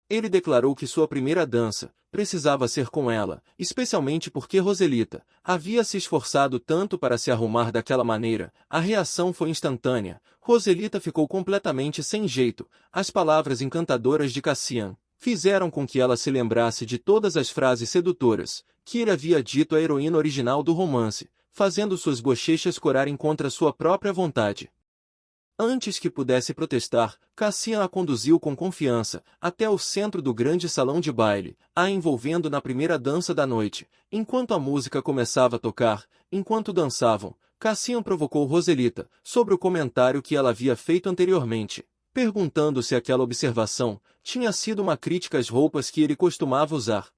Ele declarou que sua primeira dança precisava ser com ela, especialmente porque Roselita havia se esforçado tanto para se arrumar daquela maneira. A reação foi instantânea. Roselita ficou completamente sem jeito. As palavras encantadoras de Cassian fizeram com que ela se lembrasse de todas as frases sedutoras que ele havia dito à heroína original do romance, fazendo suas bochechas corarem contra sua própria vontade. Antes que pudesse protestar, Cassian a conduziu com confiança até o centro do grande salão de baile, a envolvendo na primeira dança da noite. Enquanto a música começava a tocar, enquanto dançavam, Cassian provocou Roselita sobre o comentário que ela havia feito anteriormente, perguntando se aquela observação tinha sido uma crítica às roupas que ele costumava usar.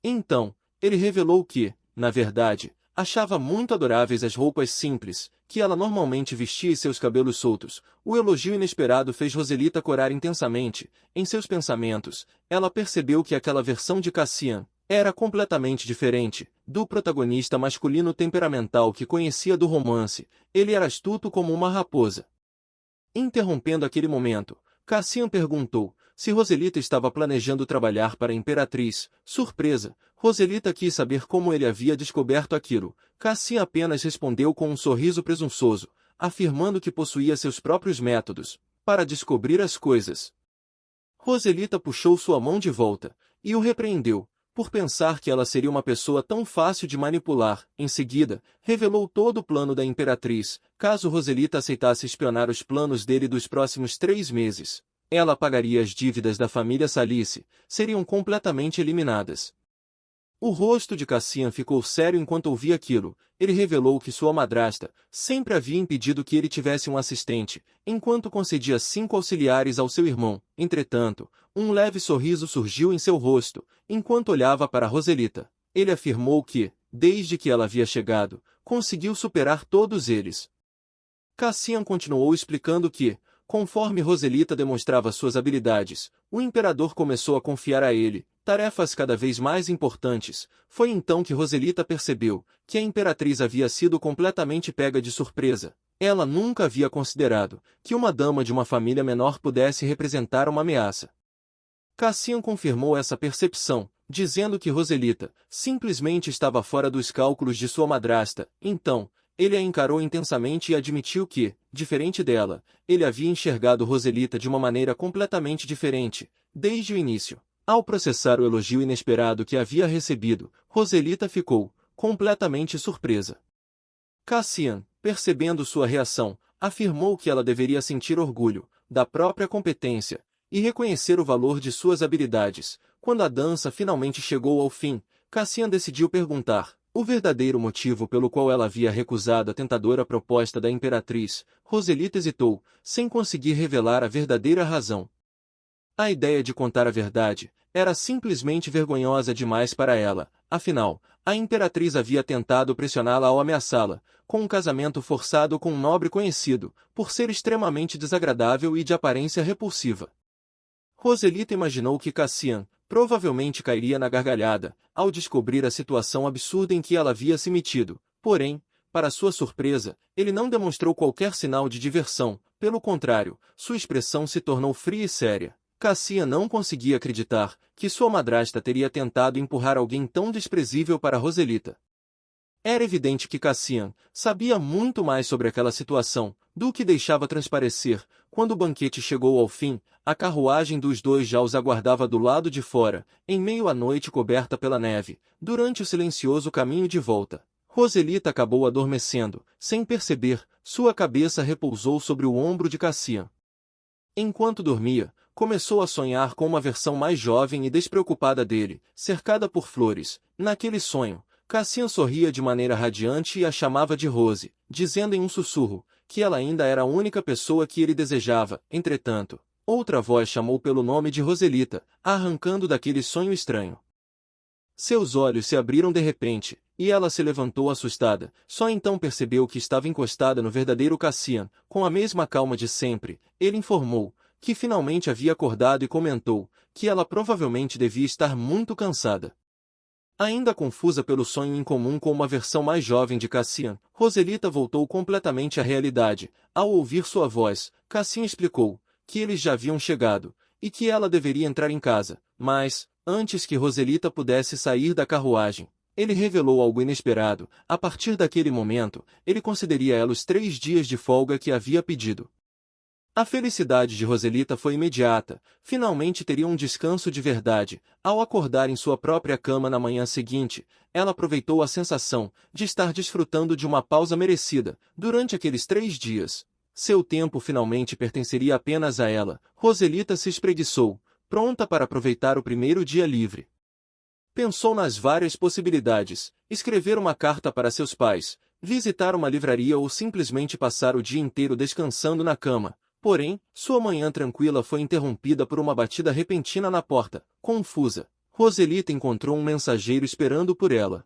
Então, ele revelou que, na verdade, Achava muito adoráveis as roupas simples, que ela normalmente vestia e seus cabelos soltos. O elogio inesperado fez Roselita corar intensamente. Em seus pensamentos, ela percebeu que aquela versão de Cassian era completamente diferente do protagonista masculino temperamental que conhecia do romance. Ele era astuto como uma raposa. Interrompendo aquele momento, Cassian perguntou se Roselita estava planejando trabalhar para a Imperatriz. Surpresa, Roselita quis saber como ele havia descoberto aquilo. Cassian apenas respondeu com um sorriso presunçoso, afirmando que possuía seus próprios métodos para descobrir as coisas. Roselita puxou sua mão de volta e o repreendeu por pensar que ela seria uma pessoa tão fácil de manipular. Em seguida, revelou todo o plano da Imperatriz. Caso Roselita aceitasse espionar os planos dele dos próximos 3 meses, ela pagaria as dívidas da família Salice, seriam completamente eliminadas. O rosto de Cassian ficou sério enquanto ouvia aquilo. Ele revelou que sua madrasta sempre havia impedido que ele tivesse um assistente, enquanto concedia 5 auxiliares ao seu irmão. Entretanto, um leve sorriso surgiu em seu rosto, enquanto olhava para Roselita. Ele afirmou que, desde que ela havia chegado, conseguiu superar todos eles. Cassian continuou explicando que, conforme Roselita demonstrava suas habilidades, o imperador começou a confiar a ele tarefas cada vez mais importantes. Foi então que Roselita percebeu que a imperatriz havia sido completamente pega de surpresa. Ela nunca havia considerado que uma dama de uma família menor pudesse representar uma ameaça. Cassian confirmou essa percepção, dizendo que Roselita simplesmente estava fora dos cálculos de sua madrasta. Então, ele a encarou intensamente e admitiu que, diferente dela, ele havia enxergado Roselita de uma maneira completamente diferente, desde o início. Ao processar o elogio inesperado que havia recebido, Roselita ficou completamente surpresa. Cassian, percebendo sua reação, afirmou que ela deveria sentir orgulho da própria competência e reconhecer o valor de suas habilidades. Quando a dança finalmente chegou ao fim, Cassian decidiu perguntar o verdadeiro motivo pelo qual ela havia recusado a tentadora proposta da imperatriz. Roselita hesitou, sem conseguir revelar a verdadeira razão. A ideia de contar a verdade era simplesmente vergonhosa demais para ela. Afinal, a imperatriz havia tentado pressioná-la ao ameaçá-la com um casamento forçado com um nobre conhecido, por ser extremamente desagradável e de aparência repulsiva. Roselita imaginou que Cassian provavelmente cairia na gargalhada ao descobrir a situação absurda em que ela havia se metido. Porém, para sua surpresa, ele não demonstrou qualquer sinal de diversão. Pelo contrário, sua expressão se tornou fria e séria. Cassian não conseguia acreditar que sua madrasta teria tentado empurrar alguém tão desprezível para Roselita. Era evidente que Cassian sabia muito mais sobre aquela situação do que deixava transparecer. Quando o banquete chegou ao fim, a carruagem dos dois já os aguardava do lado de fora, em meio à noite coberta pela neve. Durante o silencioso caminho de volta, Roselita acabou adormecendo. Sem perceber, sua cabeça repousou sobre o ombro de Cassian. Enquanto dormia, começou a sonhar com uma versão mais jovem e despreocupada dele, cercada por flores. Naquele sonho, Cassian sorria de maneira radiante e a chamava de Rose, dizendo em um sussurro que ela ainda era a única pessoa que ele desejava. Entretanto, outra voz chamou pelo nome de Roselita, arrancando daquele sonho estranho. Seus olhos se abriram de repente, e ela se levantou assustada. Só então percebeu que estava encostada no verdadeiro Cassian. Com a mesma calma de sempre, ele informou que finalmente havia acordado e comentou que ela provavelmente devia estar muito cansada. Ainda confusa pelo sonho incomum com uma versão mais jovem de Cassian, Roselita voltou completamente à realidade. Ao ouvir sua voz, Cassian explicou que eles já haviam chegado e que ela deveria entrar em casa. Mas, antes que Roselita pudesse sair da carruagem, ele revelou algo inesperado. A partir daquele momento, ele concederia a ela os 3 dias de folga que havia pedido. A felicidade de Roselita foi imediata. Finalmente teria um descanso de verdade. Ao acordar em sua própria cama na manhã seguinte, ela aproveitou a sensação de estar desfrutando de uma pausa merecida. Durante aqueles 3 dias, seu tempo finalmente pertenceria apenas a ela. Roselita se espreguiçou, pronta para aproveitar o primeiro dia livre. Pensou nas várias possibilidades: escrever uma carta para seus pais, visitar uma livraria ou simplesmente passar o dia inteiro descansando na cama. Porém, sua manhã tranquila foi interrompida por uma batida repentina na porta. Confusa, Roselita encontrou um mensageiro esperando por ela.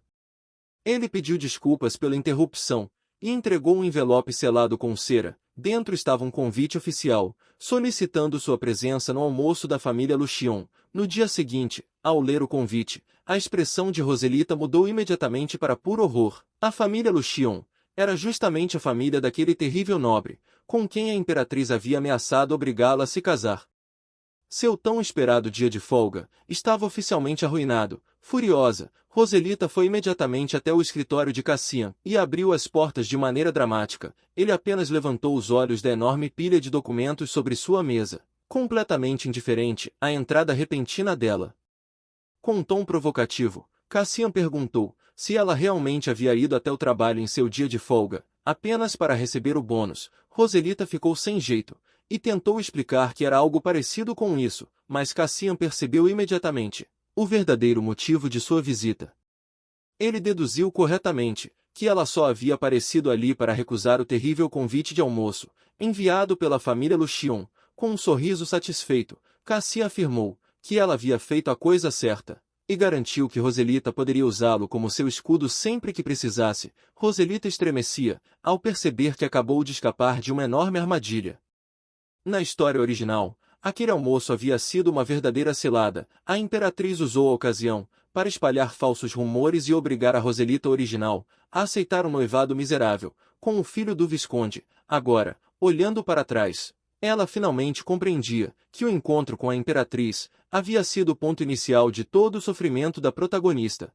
Ele pediu desculpas pela interrupção e entregou um envelope selado com cera. Dentro estava um convite oficial, solicitando sua presença no almoço da família Luchion. No dia seguinte, ao ler o convite, a expressão de Roselita mudou imediatamente para puro horror. A família Luchion era justamente a família daquele terrível nobre, com quem a imperatriz havia ameaçado obrigá-la a se casar. Seu tão esperado dia de folga estava oficialmente arruinado. Furiosa, Roselita foi imediatamente até o escritório de Cassian e abriu as portas de maneira dramática. Ele apenas levantou os olhos da enorme pilha de documentos sobre sua mesa, completamente indiferente à entrada repentina dela. Com um tom provocativo, Cassian perguntou se ela realmente havia ido até o trabalho em seu dia de folga, apenas para receber o bônus. Roselita ficou sem jeito e tentou explicar que era algo parecido com isso, mas Cassian percebeu imediatamente o verdadeiro motivo de sua visita. Ele deduziu corretamente que ela só havia aparecido ali para recusar o terrível convite de almoço, enviado pela família Luchion. Com um sorriso satisfeito, Cassian afirmou que ela havia feito a coisa certa, e garantiu que Roselita poderia usá-lo como seu escudo sempre que precisasse. Roselita estremecia ao perceber que acabou de escapar de uma enorme armadilha. Na história original, aquele almoço havia sido uma verdadeira cilada. A imperatriz usou a ocasião para espalhar falsos rumores e obrigar a Roselita original a aceitar um noivado miserável com o filho do Visconde. Agora, olhando para trás, ela finalmente compreendia que o encontro com a imperatriz havia sido o ponto inicial de todo o sofrimento da protagonista.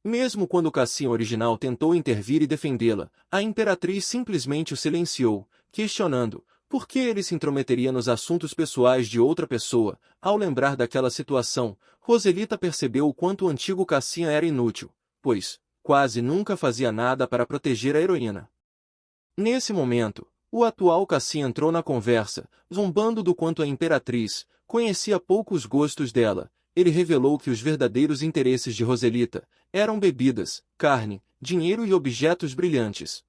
Mesmo quando o Cassian original tentou intervir e defendê-la, a imperatriz simplesmente o silenciou, questionando por que ele se intrometeria nos assuntos pessoais de outra pessoa. Ao lembrar daquela situação, Roselita percebeu o quanto o antigo Cassian era inútil, pois quase nunca fazia nada para proteger a heroína. Nesse momento, o atual Cassian entrou na conversa, zombando do quanto a imperatriz conhecia pouco os gostos dela. Ele revelou que os verdadeiros interesses de Roselita eram bebidas, carne, dinheiro e objetos brilhantes.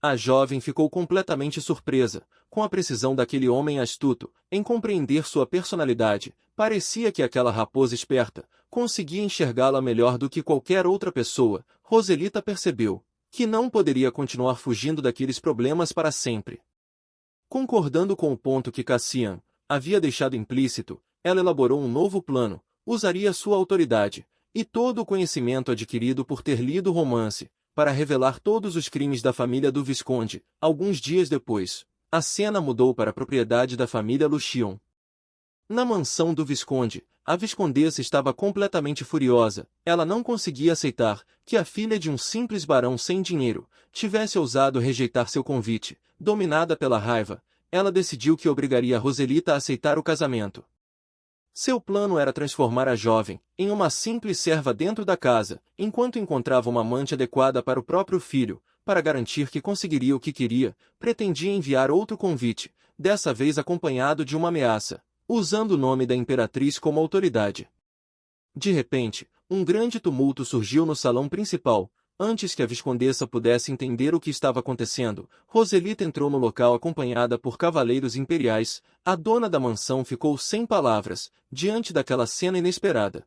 A jovem ficou completamente surpresa com a precisão daquele homem astuto em compreender sua personalidade. Parecia que aquela raposa esperta conseguia enxergá-la melhor do que qualquer outra pessoa. Roselita percebeu que não poderia continuar fugindo daqueles problemas para sempre. Concordando com o ponto que Cassian havia deixado implícito, ela elaborou um novo plano. Usaria sua autoridade e todo o conhecimento adquirido por ter lido o romance para revelar todos os crimes da família do Visconde. Alguns dias depois, a cena mudou para a propriedade da família Luchion. Na mansão do Visconde, a viscondessa estava completamente furiosa. Ela não conseguia aceitar que a filha de um simples barão sem dinheiro tivesse ousado rejeitar seu convite. Dominada pela raiva, ela decidiu que obrigaria Roselita a aceitar o casamento. Seu plano era transformar a jovem em uma simples serva dentro da casa, enquanto encontrava uma amante adequada para o próprio filho. Para garantir que conseguiria o que queria, pretendia enviar outro convite, dessa vez acompanhado de uma ameaça, usando o nome da imperatriz como autoridade. De repente, um grande tumulto surgiu no salão principal. Antes que a viscondessa pudesse entender o que estava acontecendo, Roselita entrou no local acompanhada por cavaleiros imperiais. A dona da mansão ficou sem palavras diante daquela cena inesperada.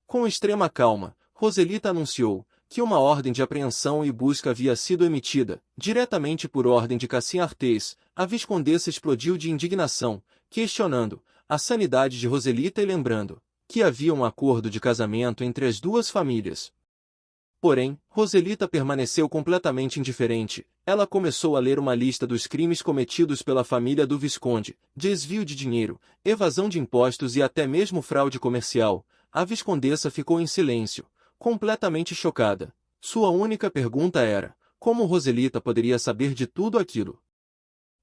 Com extrema calma, Roselita anunciou que uma ordem de apreensão e busca havia sido emitida, diretamente por ordem de Cassian Artés. A viscondessa explodiu de indignação, questionando a sanidade de Roselita e lembrando que havia um acordo de casamento entre as duas famílias. Porém, Roselita permaneceu completamente indiferente. Ela começou a ler uma lista dos crimes cometidos pela família do Visconde: desvio de dinheiro, evasão de impostos e até mesmo fraude comercial. A viscondessa ficou em silêncio, completamente chocada. Sua única pergunta era: como Roselita poderia saber de tudo aquilo?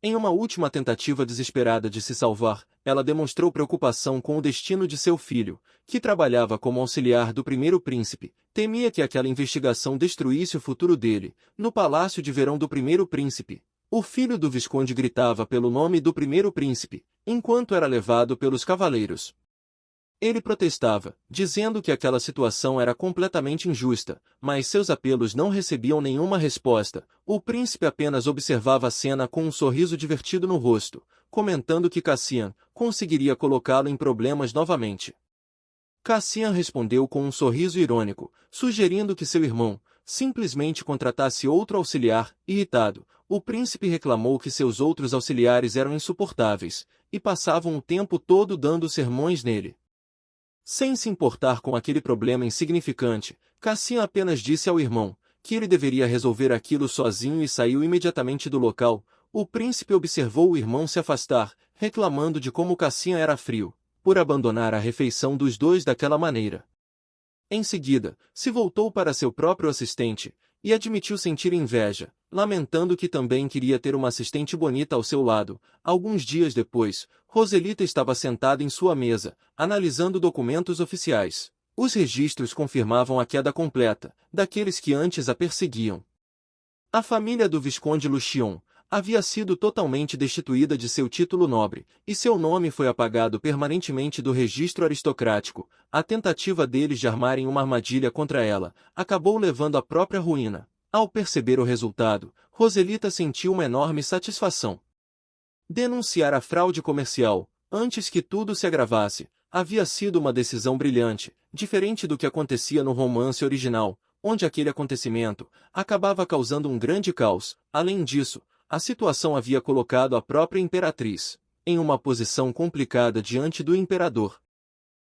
Em uma última tentativa desesperada de se salvar, ela demonstrou preocupação com o destino de seu filho, que trabalhava como auxiliar do primeiro príncipe. Temia que aquela investigação destruísse o futuro dele. No palácio de verão do primeiro príncipe, o filho do Visconde gritava pelo nome do primeiro príncipe, enquanto era levado pelos cavaleiros. Ele protestava, dizendo que aquela situação era completamente injusta, mas seus apelos não recebiam nenhuma resposta. O príncipe apenas observava a cena com um sorriso divertido no rosto, comentando que Cassian conseguiria colocá-lo em problemas novamente. Cassian respondeu com um sorriso irônico, sugerindo que seu irmão simplesmente contratasse outro auxiliar. Irritado, o príncipe reclamou que seus outros auxiliares eram insuportáveis e passavam o tempo todo dando sermões nele. Sem se importar com aquele problema insignificante, Cassian apenas disse ao irmão que ele deveria resolver aquilo sozinho e saiu imediatamente do local. O príncipe observou o irmão se afastar, reclamando de como Cassian era frio, por abandonar a refeição dos dois daquela maneira. Em seguida, se voltou para seu próprio assistente e admitiu sentir inveja, lamentando que também queria ter uma assistente bonita ao seu lado. Alguns dias depois, Roselita estava sentada em sua mesa, analisando documentos oficiais. Os registros confirmavam a queda completa daqueles que antes a perseguiam. A família do Visconde Lucion havia sido totalmente destituída de seu título nobre, e seu nome foi apagado permanentemente do registro aristocrático. A tentativa deles de armarem uma armadilha contra ela acabou levando à própria ruína. Ao perceber o resultado, Roselita sentiu uma enorme satisfação. Denunciar a fraude comercial, antes que tudo se agravasse, havia sido uma decisão brilhante, diferente do que acontecia no romance original, onde aquele acontecimento acabava causando um grande caos. Além disso, a situação havia colocado a própria imperatriz em uma posição complicada diante do imperador.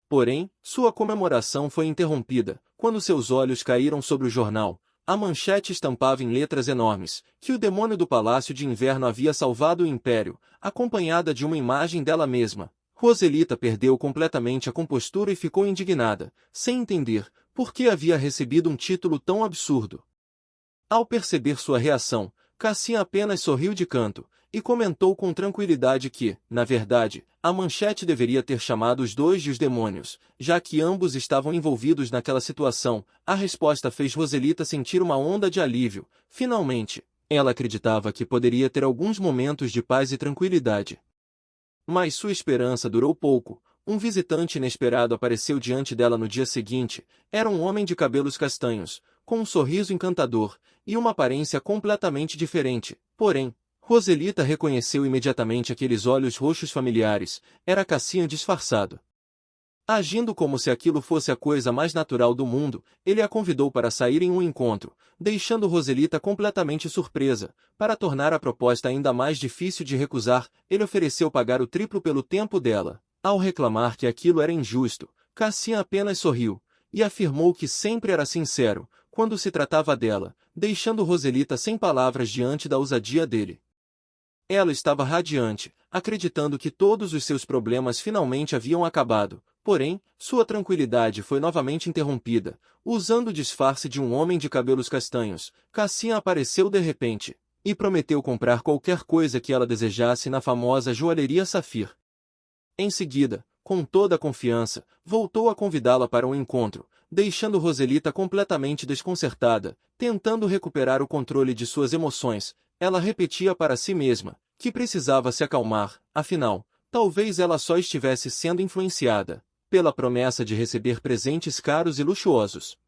Porém, sua comemoração foi interrompida quando seus olhos caíram sobre o jornal. A manchete estampava em letras enormes que o demônio do Palácio de Inverno havia salvado o Império, acompanhada de uma imagem dela mesma. Roselita perdeu completamente a compostura e ficou indignada, sem entender por que havia recebido um título tão absurdo. Ao perceber sua reação, Cassian apenas sorriu de canto e comentou com tranquilidade que, na verdade, a manchete deveria ter chamado os dois de os demônios, já que ambos estavam envolvidos naquela situação. A resposta fez Roselita sentir uma onda de alívio. Finalmente, ela acreditava que poderia ter alguns momentos de paz e tranquilidade. Mas sua esperança durou pouco. Um visitante inesperado apareceu diante dela no dia seguinte. Era um homem de cabelos castanhos, com um sorriso encantador e uma aparência completamente diferente. Porém, Roselita reconheceu imediatamente aqueles olhos roxos familiares. Era Cassian disfarçado. Agindo como se aquilo fosse a coisa mais natural do mundo, ele a convidou para sair em um encontro, deixando Roselita completamente surpresa. Para tornar a proposta ainda mais difícil de recusar, ele ofereceu pagar o triplo pelo tempo dela. Ao reclamar que aquilo era injusto, Cassian apenas sorriu e afirmou que sempre era sincero quando se tratava dela, deixando Roselita sem palavras diante da ousadia dele. Ela estava radiante, acreditando que todos os seus problemas finalmente haviam acabado. Porém, sua tranquilidade foi novamente interrompida. Usando o disfarce de um homem de cabelos castanhos, Cassian apareceu de repente e prometeu comprar qualquer coisa que ela desejasse na famosa joalheria Safir. Em seguida, com toda a confiança, voltou a convidá-la para um encontro, deixando Roselita completamente desconcertada. Tentando recuperar o controle de suas emoções, ela repetia para si mesma que precisava se acalmar. Afinal, talvez ela só estivesse sendo influenciada pela promessa de receber presentes caros e luxuosos.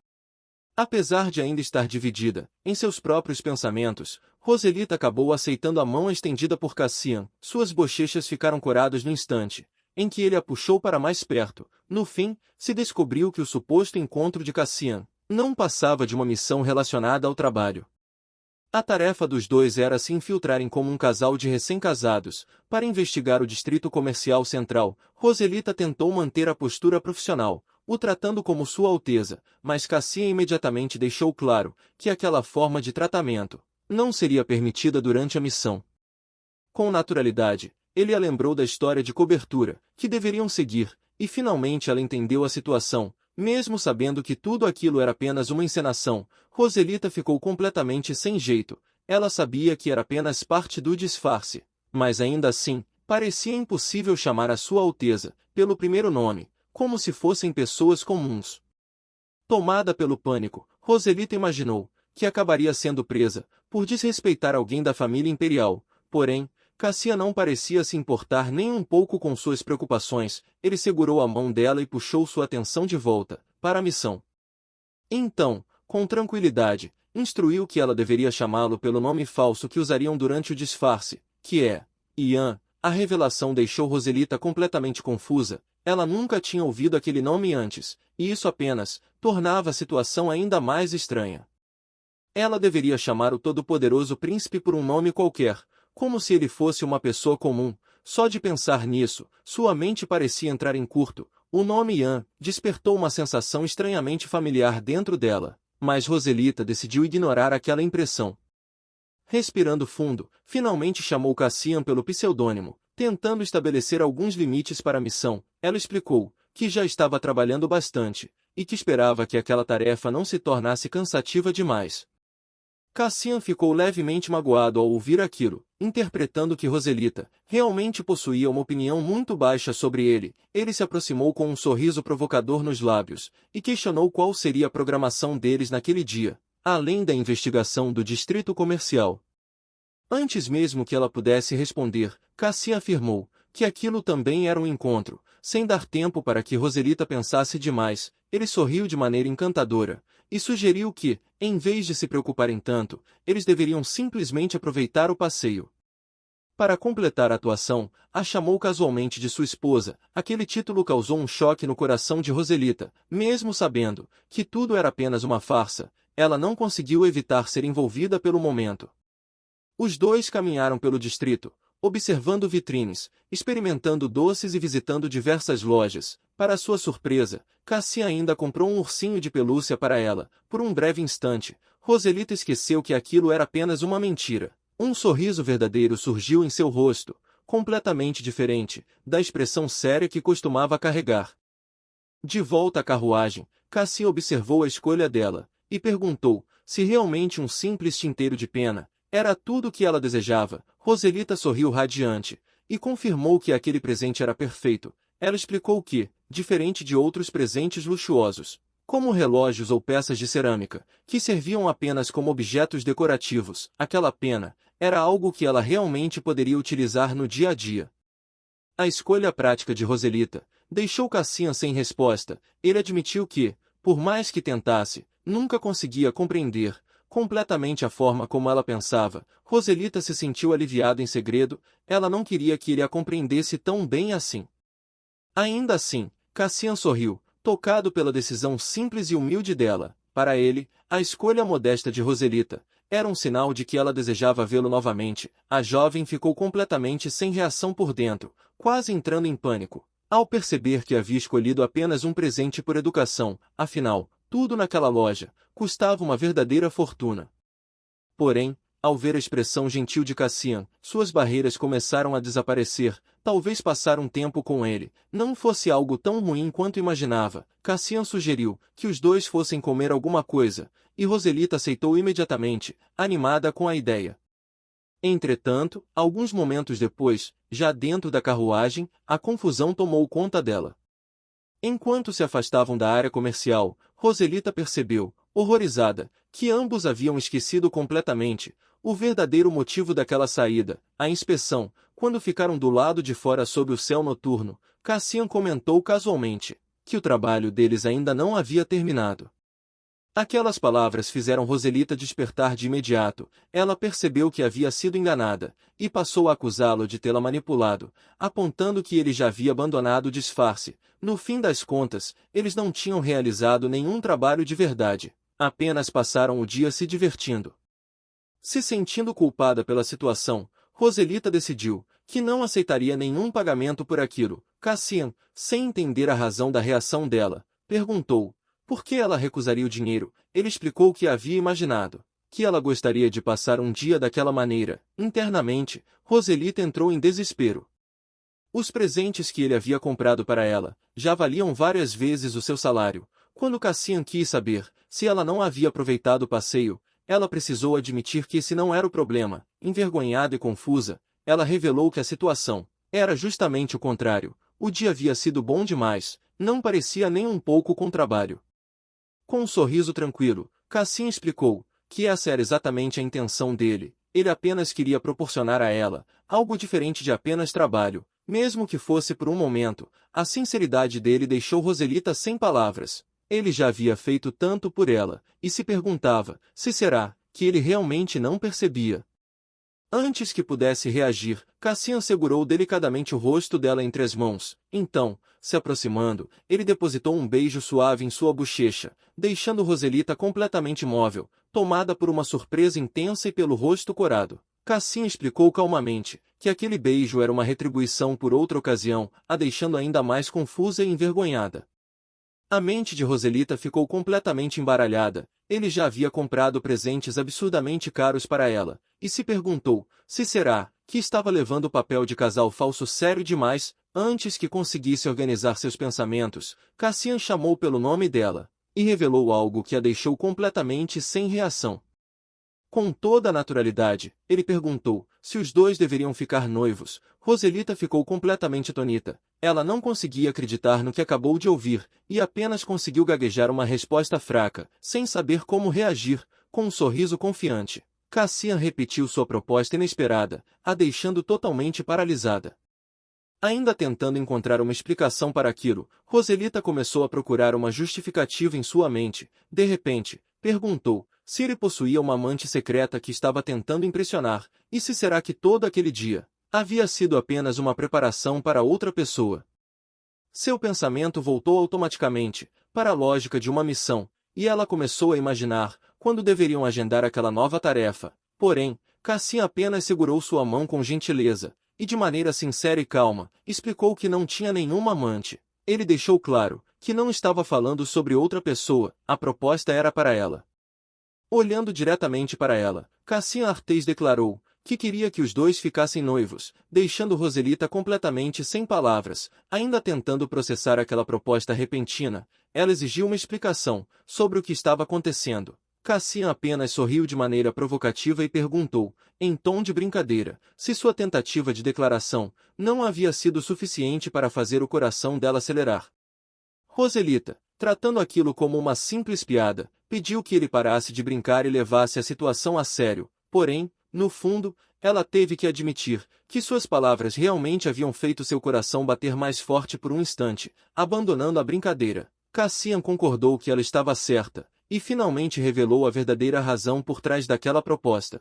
Apesar de ainda estar dividida em seus próprios pensamentos, Roselita acabou aceitando a mão estendida por Cassian. Suas bochechas ficaram coradas no instante em que ele a puxou para mais perto. No fim, se descobriu que o suposto encontro de Cassian não passava de uma missão relacionada ao trabalho. A tarefa dos dois era se infiltrarem como um casal de recém-casados para investigar o Distrito Comercial Central. Roselita tentou manter a postura profissional, o tratando como Sua Alteza, mas Cassian imediatamente deixou claro que aquela forma de tratamento não seria permitida durante a missão. Com naturalidade, ele a lembrou da história de cobertura que deveriam seguir, e finalmente ela entendeu a situação. Mesmo sabendo que tudo aquilo era apenas uma encenação, Roselita ficou completamente sem jeito. Ela sabia que era apenas parte do disfarce, mas ainda assim, parecia impossível chamar a Sua Alteza pelo primeiro nome, como se fossem pessoas comuns. Tomada pelo pânico, Roselita imaginou que acabaria sendo presa por desrespeitar alguém da família imperial. Porém, Cassian não parecia se importar nem um pouco com suas preocupações. Ele segurou a mão dela e puxou sua atenção de volta para a missão. Então, com tranquilidade, instruiu que ela deveria chamá-lo pelo nome falso que usariam durante o disfarce, que é Ian. A revelação deixou Roselita completamente confusa. Ela nunca tinha ouvido aquele nome antes, e isso apenas tornava a situação ainda mais estranha. Ela deveria chamar o todo-poderoso príncipe por um nome qualquer, como se ele fosse uma pessoa comum. Só de pensar nisso, sua mente parecia entrar em curto. O nome Ian despertou uma sensação estranhamente familiar dentro dela, mas Roselita decidiu ignorar aquela impressão. Respirando fundo, finalmente chamou Cassian pelo pseudônimo, tentando estabelecer alguns limites para a missão. Ela explicou que já estava trabalhando bastante, e que esperava que aquela tarefa não se tornasse cansativa demais. Cassian ficou levemente magoado ao ouvir aquilo, interpretando que Roselita realmente possuía uma opinião muito baixa sobre ele. Ele se aproximou com um sorriso provocador nos lábios, e questionou qual seria a programação deles naquele dia, além da investigação do distrito comercial. Antes mesmo que ela pudesse responder, Cassian afirmou que aquilo também era um encontro. Sem dar tempo para que Roselita pensasse demais, ele sorriu de maneira encantadora, e sugeriu que, em vez de se preocuparem tanto, eles deveriam simplesmente aproveitar o passeio. Para completar a atuação, a chamou casualmente de sua esposa. Aquele título causou um choque no coração de Roselita, mesmo sabendo que tudo era apenas uma farsa. Ela não conseguiu evitar ser envolvida pelo momento. Os dois caminharam pelo distrito, observando vitrines, experimentando doces e visitando diversas lojas. Para sua surpresa, Cassia ainda comprou um ursinho de pelúcia para ela. Por um breve instante, Roselita esqueceu que aquilo era apenas uma mentira. Um sorriso verdadeiro surgiu em seu rosto, completamente diferente da expressão séria que costumava carregar. De volta à carruagem, Cassia observou a escolha dela, e perguntou se realmente um simples tinteiro de pena era tudo o que ela desejava. Roselita sorriu radiante, e confirmou que aquele presente era perfeito. Ela explicou que, diferente de outros presentes luxuosos, como relógios ou peças de cerâmica, que serviam apenas como objetos decorativos, aquela pena era algo que ela realmente poderia utilizar no dia a dia. A escolha prática de Roselita deixou Cassian sem resposta. Ele admitiu que, por mais que tentasse, nunca conseguia compreender completamente a forma como ela pensava. Roselita se sentiu aliviada em segredo. Ela não queria que ele a compreendesse tão bem assim. Ainda assim, Cassian sorriu, tocado pela decisão simples e humilde dela. Para ele, a escolha modesta de Roselita era um sinal de que ela desejava vê-lo novamente. A jovem ficou completamente sem reação por dentro, quase entrando em pânico, ao perceber que havia escolhido apenas um presente por educação. Afinal, tudo naquela loja custava uma verdadeira fortuna. Porém, ao ver a expressão gentil de Cassian, suas barreiras começaram a desaparecer. Talvez passar um tempo com ele não fosse algo tão ruim quanto imaginava. Cassian sugeriu que os dois fossem comer alguma coisa, e Roselita aceitou imediatamente, animada com a ideia. Entretanto, alguns momentos depois, já dentro da carruagem, a confusão tomou conta dela. Enquanto se afastavam da área comercial, Roselita percebeu, horrorizada, que ambos haviam esquecido completamente o verdadeiro motivo daquela saída, a inspeção. Quando ficaram do lado de fora sob o céu noturno, Cassian comentou casualmente que o trabalho deles ainda não havia terminado. Aquelas palavras fizeram Roselita despertar de imediato. Ela percebeu que havia sido enganada, e passou a acusá-lo de tê-la manipulado, apontando que ele já havia abandonado o disfarce. No fim das contas, eles não tinham realizado nenhum trabalho de verdade, apenas passaram o dia se divertindo. Se sentindo culpada pela situação, Roselita decidiu que não aceitaria nenhum pagamento por aquilo. Cassian, sem entender a razão da reação dela, perguntou por que ela recusaria o dinheiro. Ele explicou que havia imaginado que ela gostaria de passar um dia daquela maneira. Internamente, Roselita entrou em desespero. Os presentes que ele havia comprado para ela já valiam várias vezes o seu salário. Quando Cassian quis saber se ela não havia aproveitado o passeio, ela precisou admitir que esse não era o problema. Envergonhada e confusa, ela revelou que a situação era justamente o contrário. O dia havia sido bom demais, não parecia nem um pouco com trabalho. Com um sorriso tranquilo, Cassian explicou que essa era exatamente a intenção dele. Ele apenas queria proporcionar a ela algo diferente de apenas trabalho, mesmo que fosse por um momento. A sinceridade dele deixou Roselita sem palavras. Ele já havia feito tanto por ela, e se perguntava se será que ele realmente não percebia. Antes que pudesse reagir, Cassian segurou delicadamente o rosto dela entre as mãos. Então, se aproximando, ele depositou um beijo suave em sua bochecha, deixando Roselita completamente imóvel, tomada por uma surpresa intensa e pelo rosto corado. Cassian explicou calmamente que aquele beijo era uma retribuição por outra ocasião, a deixando ainda mais confusa e envergonhada. A mente de Roselita ficou completamente embaralhada. Ele já havia comprado presentes absurdamente caros para ela, e se perguntou se será que estava levando o papel de casal falso sério demais. Antes que conseguisse organizar seus pensamentos, Cassian chamou pelo nome dela, e revelou algo que a deixou completamente sem reação. Com toda a naturalidade, ele perguntou se os dois deveriam ficar noivos. Roselita ficou completamente atônita. Ela não conseguia acreditar no que acabou de ouvir, e apenas conseguiu gaguejar uma resposta fraca, sem saber como reagir, com um sorriso confiante. Cassian repetiu sua proposta inesperada, a deixando totalmente paralisada. Ainda tentando encontrar uma explicação para aquilo, Roselita começou a procurar uma justificativa em sua mente. De repente, perguntou se ele possuía uma amante secreta que estava tentando impressionar, e se será que todo aquele dia havia sido apenas uma preparação para outra pessoa. Seu pensamento voltou automaticamente para a lógica de uma missão, e ela começou a imaginar quando deveriam agendar aquela nova tarefa. Porém, Cassian apenas segurou sua mão com gentileza, e de maneira sincera e calma, explicou que não tinha nenhuma amante. Ele deixou claro que não estava falando sobre outra pessoa, a proposta era para ela. Olhando diretamente para ela, Cassian Artês declarou que queria que os dois ficassem noivos, deixando Roselita completamente sem palavras. Ainda tentando processar aquela proposta repentina, ela exigiu uma explicação sobre o que estava acontecendo. Cassian apenas sorriu de maneira provocativa e perguntou, em tom de brincadeira, se sua tentativa de declaração não havia sido suficiente para fazer o coração dela acelerar. Roselita, tratando aquilo como uma simples piada, pediu que ele parasse de brincar e levasse a situação a sério. Porém, no fundo, ela teve que admitir que suas palavras realmente haviam feito seu coração bater mais forte por um instante. Abandonando a brincadeira, Cassian concordou que ela estava certa, e finalmente revelou a verdadeira razão por trás daquela proposta.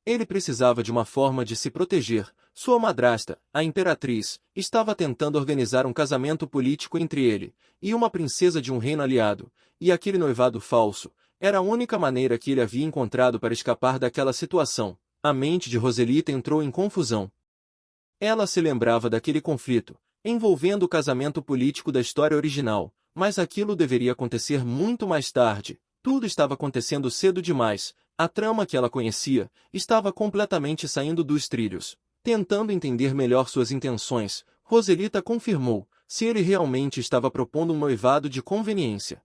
Ele precisava de uma forma de se proteger. Sua madrasta, a imperatriz, estava tentando organizar um casamento político entre ele e uma princesa de um reino aliado, e aquele noivado falso era a única maneira que ele havia encontrado para escapar daquela situação. A mente de Roselita entrou em confusão. Ela se lembrava daquele conflito, envolvendo o casamento político da história original, mas aquilo deveria acontecer muito mais tarde. Tudo estava acontecendo cedo demais. A trama que ela conhecia estava completamente saindo dos trilhos. Tentando entender melhor suas intenções, Roselita confirmou se ele realmente estava propondo um noivado de conveniência.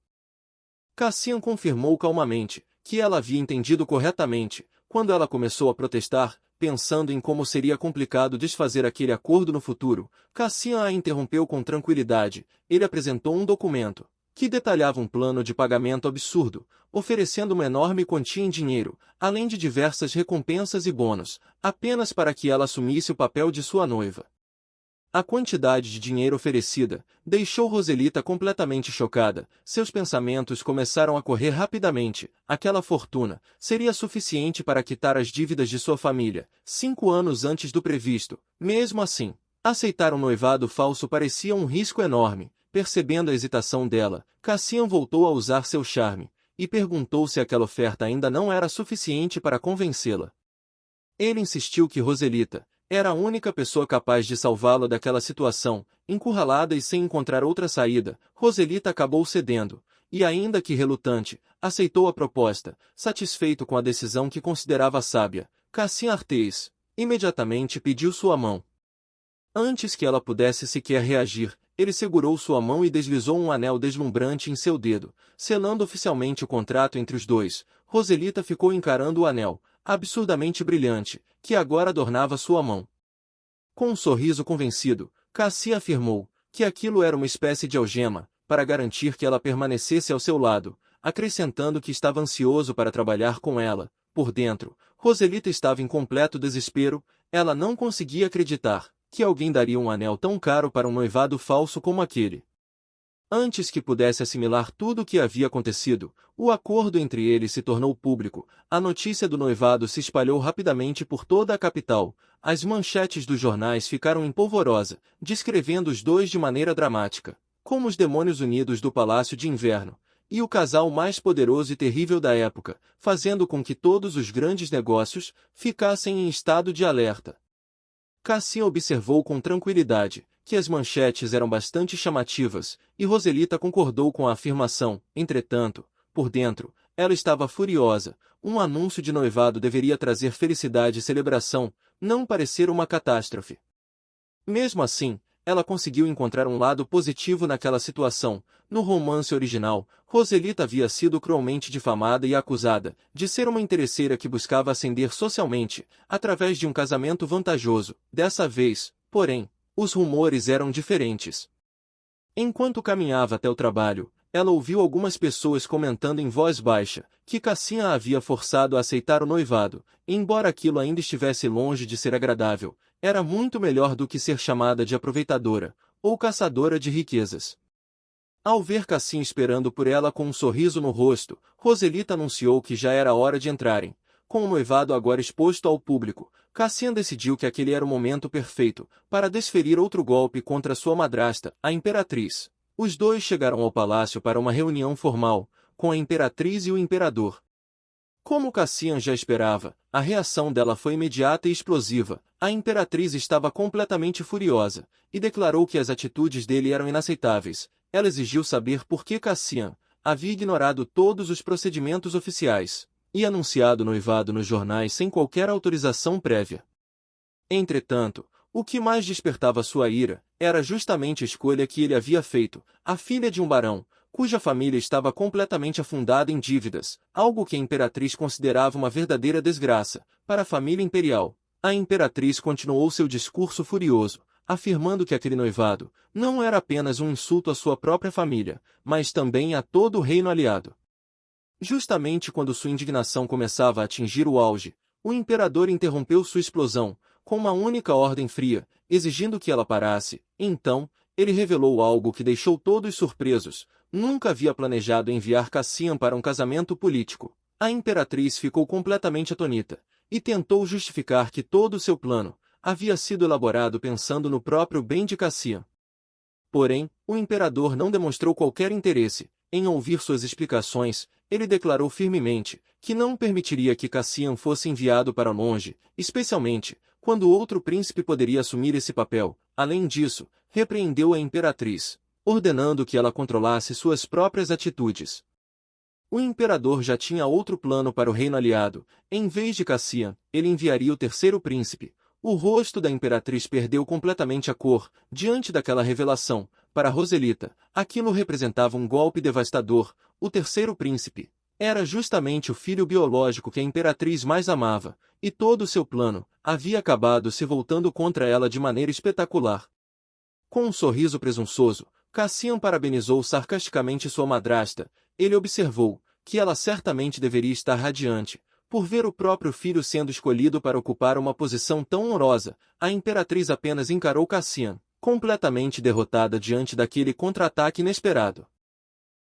Cassian confirmou calmamente que ela havia entendido corretamente. Quando ela começou a protestar, pensando em como seria complicado desfazer aquele acordo no futuro, Cassian a interrompeu com tranquilidade. Ele apresentou um documento que detalhava um plano de pagamento absurdo, oferecendo uma enorme quantia em dinheiro, além de diversas recompensas e bônus, apenas para que ela assumisse o papel de sua noiva. A quantidade de dinheiro oferecida deixou Roselita completamente chocada. Seus pensamentos começaram a correr rapidamente. Aquela fortuna seria suficiente para quitar as dívidas de sua família, 5 anos antes do previsto. Mesmo assim, aceitar um noivado falso parecia um risco enorme. Percebendo a hesitação dela, Cassian voltou a usar seu charme, e perguntou se aquela oferta ainda não era suficiente para convencê-la. Ele insistiu que Roselita era a única pessoa capaz de salvá-la daquela situação. Encurralada e sem encontrar outra saída, Roselita acabou cedendo, e ainda que relutante, aceitou a proposta, satisfeito com a decisão que considerava sábia. Cassian Artês imediatamente pediu sua mão. Antes que ela pudesse sequer reagir, ele segurou sua mão e deslizou um anel deslumbrante em seu dedo, selando oficialmente o contrato entre os dois. Roselita ficou encarando o anel, absurdamente brilhante, que agora adornava sua mão. Com um sorriso convencido, Cassian afirmou que aquilo era uma espécie de algema, para garantir que ela permanecesse ao seu lado, acrescentando que estava ansioso para trabalhar com ela. Por dentro, Roselita estava em completo desespero. Ela não conseguia acreditar que alguém daria um anel tão caro para um noivado falso como aquele. Antes que pudesse assimilar tudo o que havia acontecido, o acordo entre eles se tornou público, a notícia do noivado se espalhou rapidamente por toda a capital, as manchetes dos jornais ficaram em polvorosa, descrevendo os dois de maneira dramática, como os demônios unidos do Palácio de Inverno, e o casal mais poderoso e terrível da época, fazendo com que todos os grandes negócios ficassem em estado de alerta. Cassian observou com tranquilidade que as manchetes eram bastante chamativas, e Roselita concordou com a afirmação. Entretanto, por dentro, ela estava furiosa. Um anúncio de noivado deveria trazer felicidade e celebração, não parecer uma catástrofe. Mesmo assim, ela conseguiu encontrar um lado positivo naquela situação. No romance original, Roselita havia sido cruelmente difamada e acusada de ser uma interesseira que buscava ascender socialmente, através de um casamento vantajoso. Dessa vez, porém, os rumores eram diferentes. Enquanto caminhava até o trabalho, ela ouviu algumas pessoas comentando em voz baixa que Cassian a havia forçado a aceitar o noivado, e embora aquilo ainda estivesse longe de ser agradável, era muito melhor do que ser chamada de aproveitadora ou caçadora de riquezas. Ao ver Cassian esperando por ela com um sorriso no rosto, Roselita anunciou que já era hora de entrarem. Com o noivado agora exposto ao público, Cassian decidiu que aquele era o momento perfeito para desferir outro golpe contra sua madrasta, a imperatriz. Os dois chegaram ao palácio para uma reunião formal, com a imperatriz e o imperador. Como Cassian já esperava, a reação dela foi imediata e explosiva. A imperatriz estava completamente furiosa, e declarou que as atitudes dele eram inaceitáveis. Ela exigiu saber por que Cassian havia ignorado todos os procedimentos oficiais e anunciado o noivado nos jornais sem qualquer autorização prévia. Entretanto, o que mais despertava sua ira era justamente a escolha que ele havia feito, a filha de um barão, cuja família estava completamente afundada em dívidas, algo que a imperatriz considerava uma verdadeira desgraça para a família imperial. A imperatriz continuou seu discurso furioso, afirmando que aquele noivado não era apenas um insulto à sua própria família, mas também a todo o reino aliado. Justamente quando sua indignação começava a atingir o auge, o imperador interrompeu sua explosão, com uma única ordem fria, exigindo que ela parasse. Então, ele revelou algo que deixou todos surpresos. Nunca havia planejado enviar Cassian para um casamento político. A imperatriz ficou completamente atônita, e tentou justificar que todo o seu plano havia sido elaborado pensando no próprio bem de Cassian. Porém, o imperador não demonstrou qualquer interesse em ouvir suas explicações. Ele declarou firmemente que não permitiria que Cassian fosse enviado para longe, especialmente quando outro príncipe poderia assumir esse papel. Além disso, repreendeu a imperatriz, ordenando que ela controlasse suas próprias atitudes. O imperador já tinha outro plano para o reino aliado. Em vez de Cassian, ele enviaria o terceiro príncipe. O rosto da imperatriz perdeu completamente a cor diante daquela revelação. Para Roselita, aquilo representava um golpe devastador. O terceiro príncipe era justamente o filho biológico que a imperatriz mais amava, e todo o seu plano havia acabado se voltando contra ela de maneira espetacular. Com um sorriso presunçoso, Cassian parabenizou sarcasticamente sua madrasta. Ele observou que ela certamente deveria estar radiante por ver o próprio filho sendo escolhido para ocupar uma posição tão honrosa. A imperatriz apenas encarou Cassian, completamente derrotada diante daquele contra-ataque inesperado.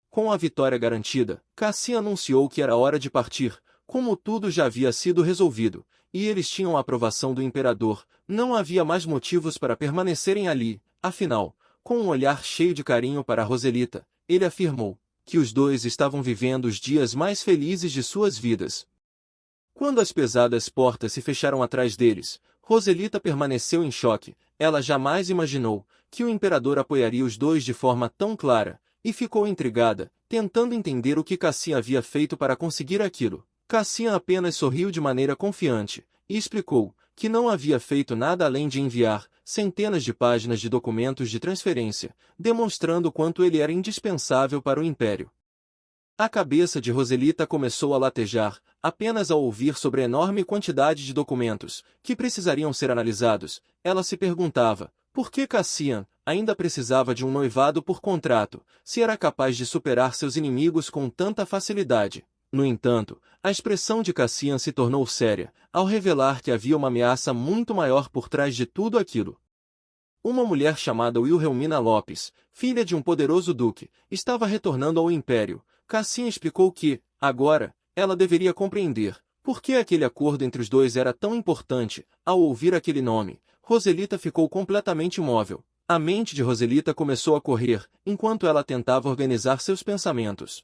Com a vitória garantida, Cassian anunciou que era hora de partir. Como tudo já havia sido resolvido, e eles tinham a aprovação do imperador, não havia mais motivos para permanecerem ali. Afinal, com um olhar cheio de carinho para Roselita, ele afirmou que os dois estavam vivendo os dias mais felizes de suas vidas. Quando as pesadas portas se fecharam atrás deles, Roselita permaneceu em choque. Ela jamais imaginou que o imperador apoiaria os dois de forma tão clara, e ficou intrigada, tentando entender o que Cassian havia feito para conseguir aquilo. Cassian apenas sorriu de maneira confiante, e explicou que não havia feito nada além de enviar centenas de páginas de documentos de transferência, demonstrando quanto ele era indispensável para o império. A cabeça de Roselita começou a latejar, apenas ao ouvir sobre a enorme quantidade de documentos que precisariam ser analisados. Ela se perguntava por que Cassian ainda precisava de um noivado por contrato, se era capaz de superar seus inimigos com tanta facilidade. No entanto, a expressão de Cassian se tornou séria, ao revelar que havia uma ameaça muito maior por trás de tudo aquilo. Uma mulher chamada Wilhelmina Lopes, filha de um poderoso duque, estava retornando ao Império. Cassian explicou que, agora, ela deveria compreender por que aquele acordo entre os dois era tão importante. Ao ouvir aquele nome, Roselita ficou completamente imóvel. A mente de Roselita começou a correr, enquanto ela tentava organizar seus pensamentos.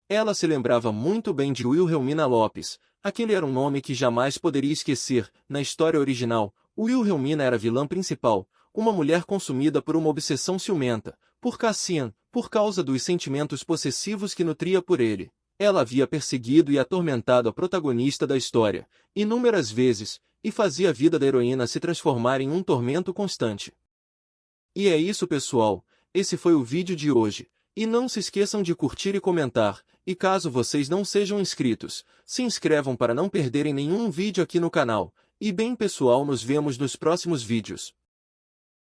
Ela se lembrava muito bem de Wilhelmina Lopes. Aquele era um nome que jamais poderia esquecer. Na história original, Wilhelmina era a vilã principal, uma mulher consumida por uma obsessão ciumenta, por Cassian, por causa dos sentimentos possessivos que nutria por ele. Ela havia perseguido e atormentado a protagonista da história, inúmeras vezes, e fazia a vida da heroína se transformar em um tormento constante. E é isso, pessoal, esse foi o vídeo de hoje. E não se esqueçam de curtir e comentar, e caso vocês não sejam inscritos, se inscrevam para não perderem nenhum vídeo aqui no canal. E bem, pessoal, nos vemos nos próximos vídeos.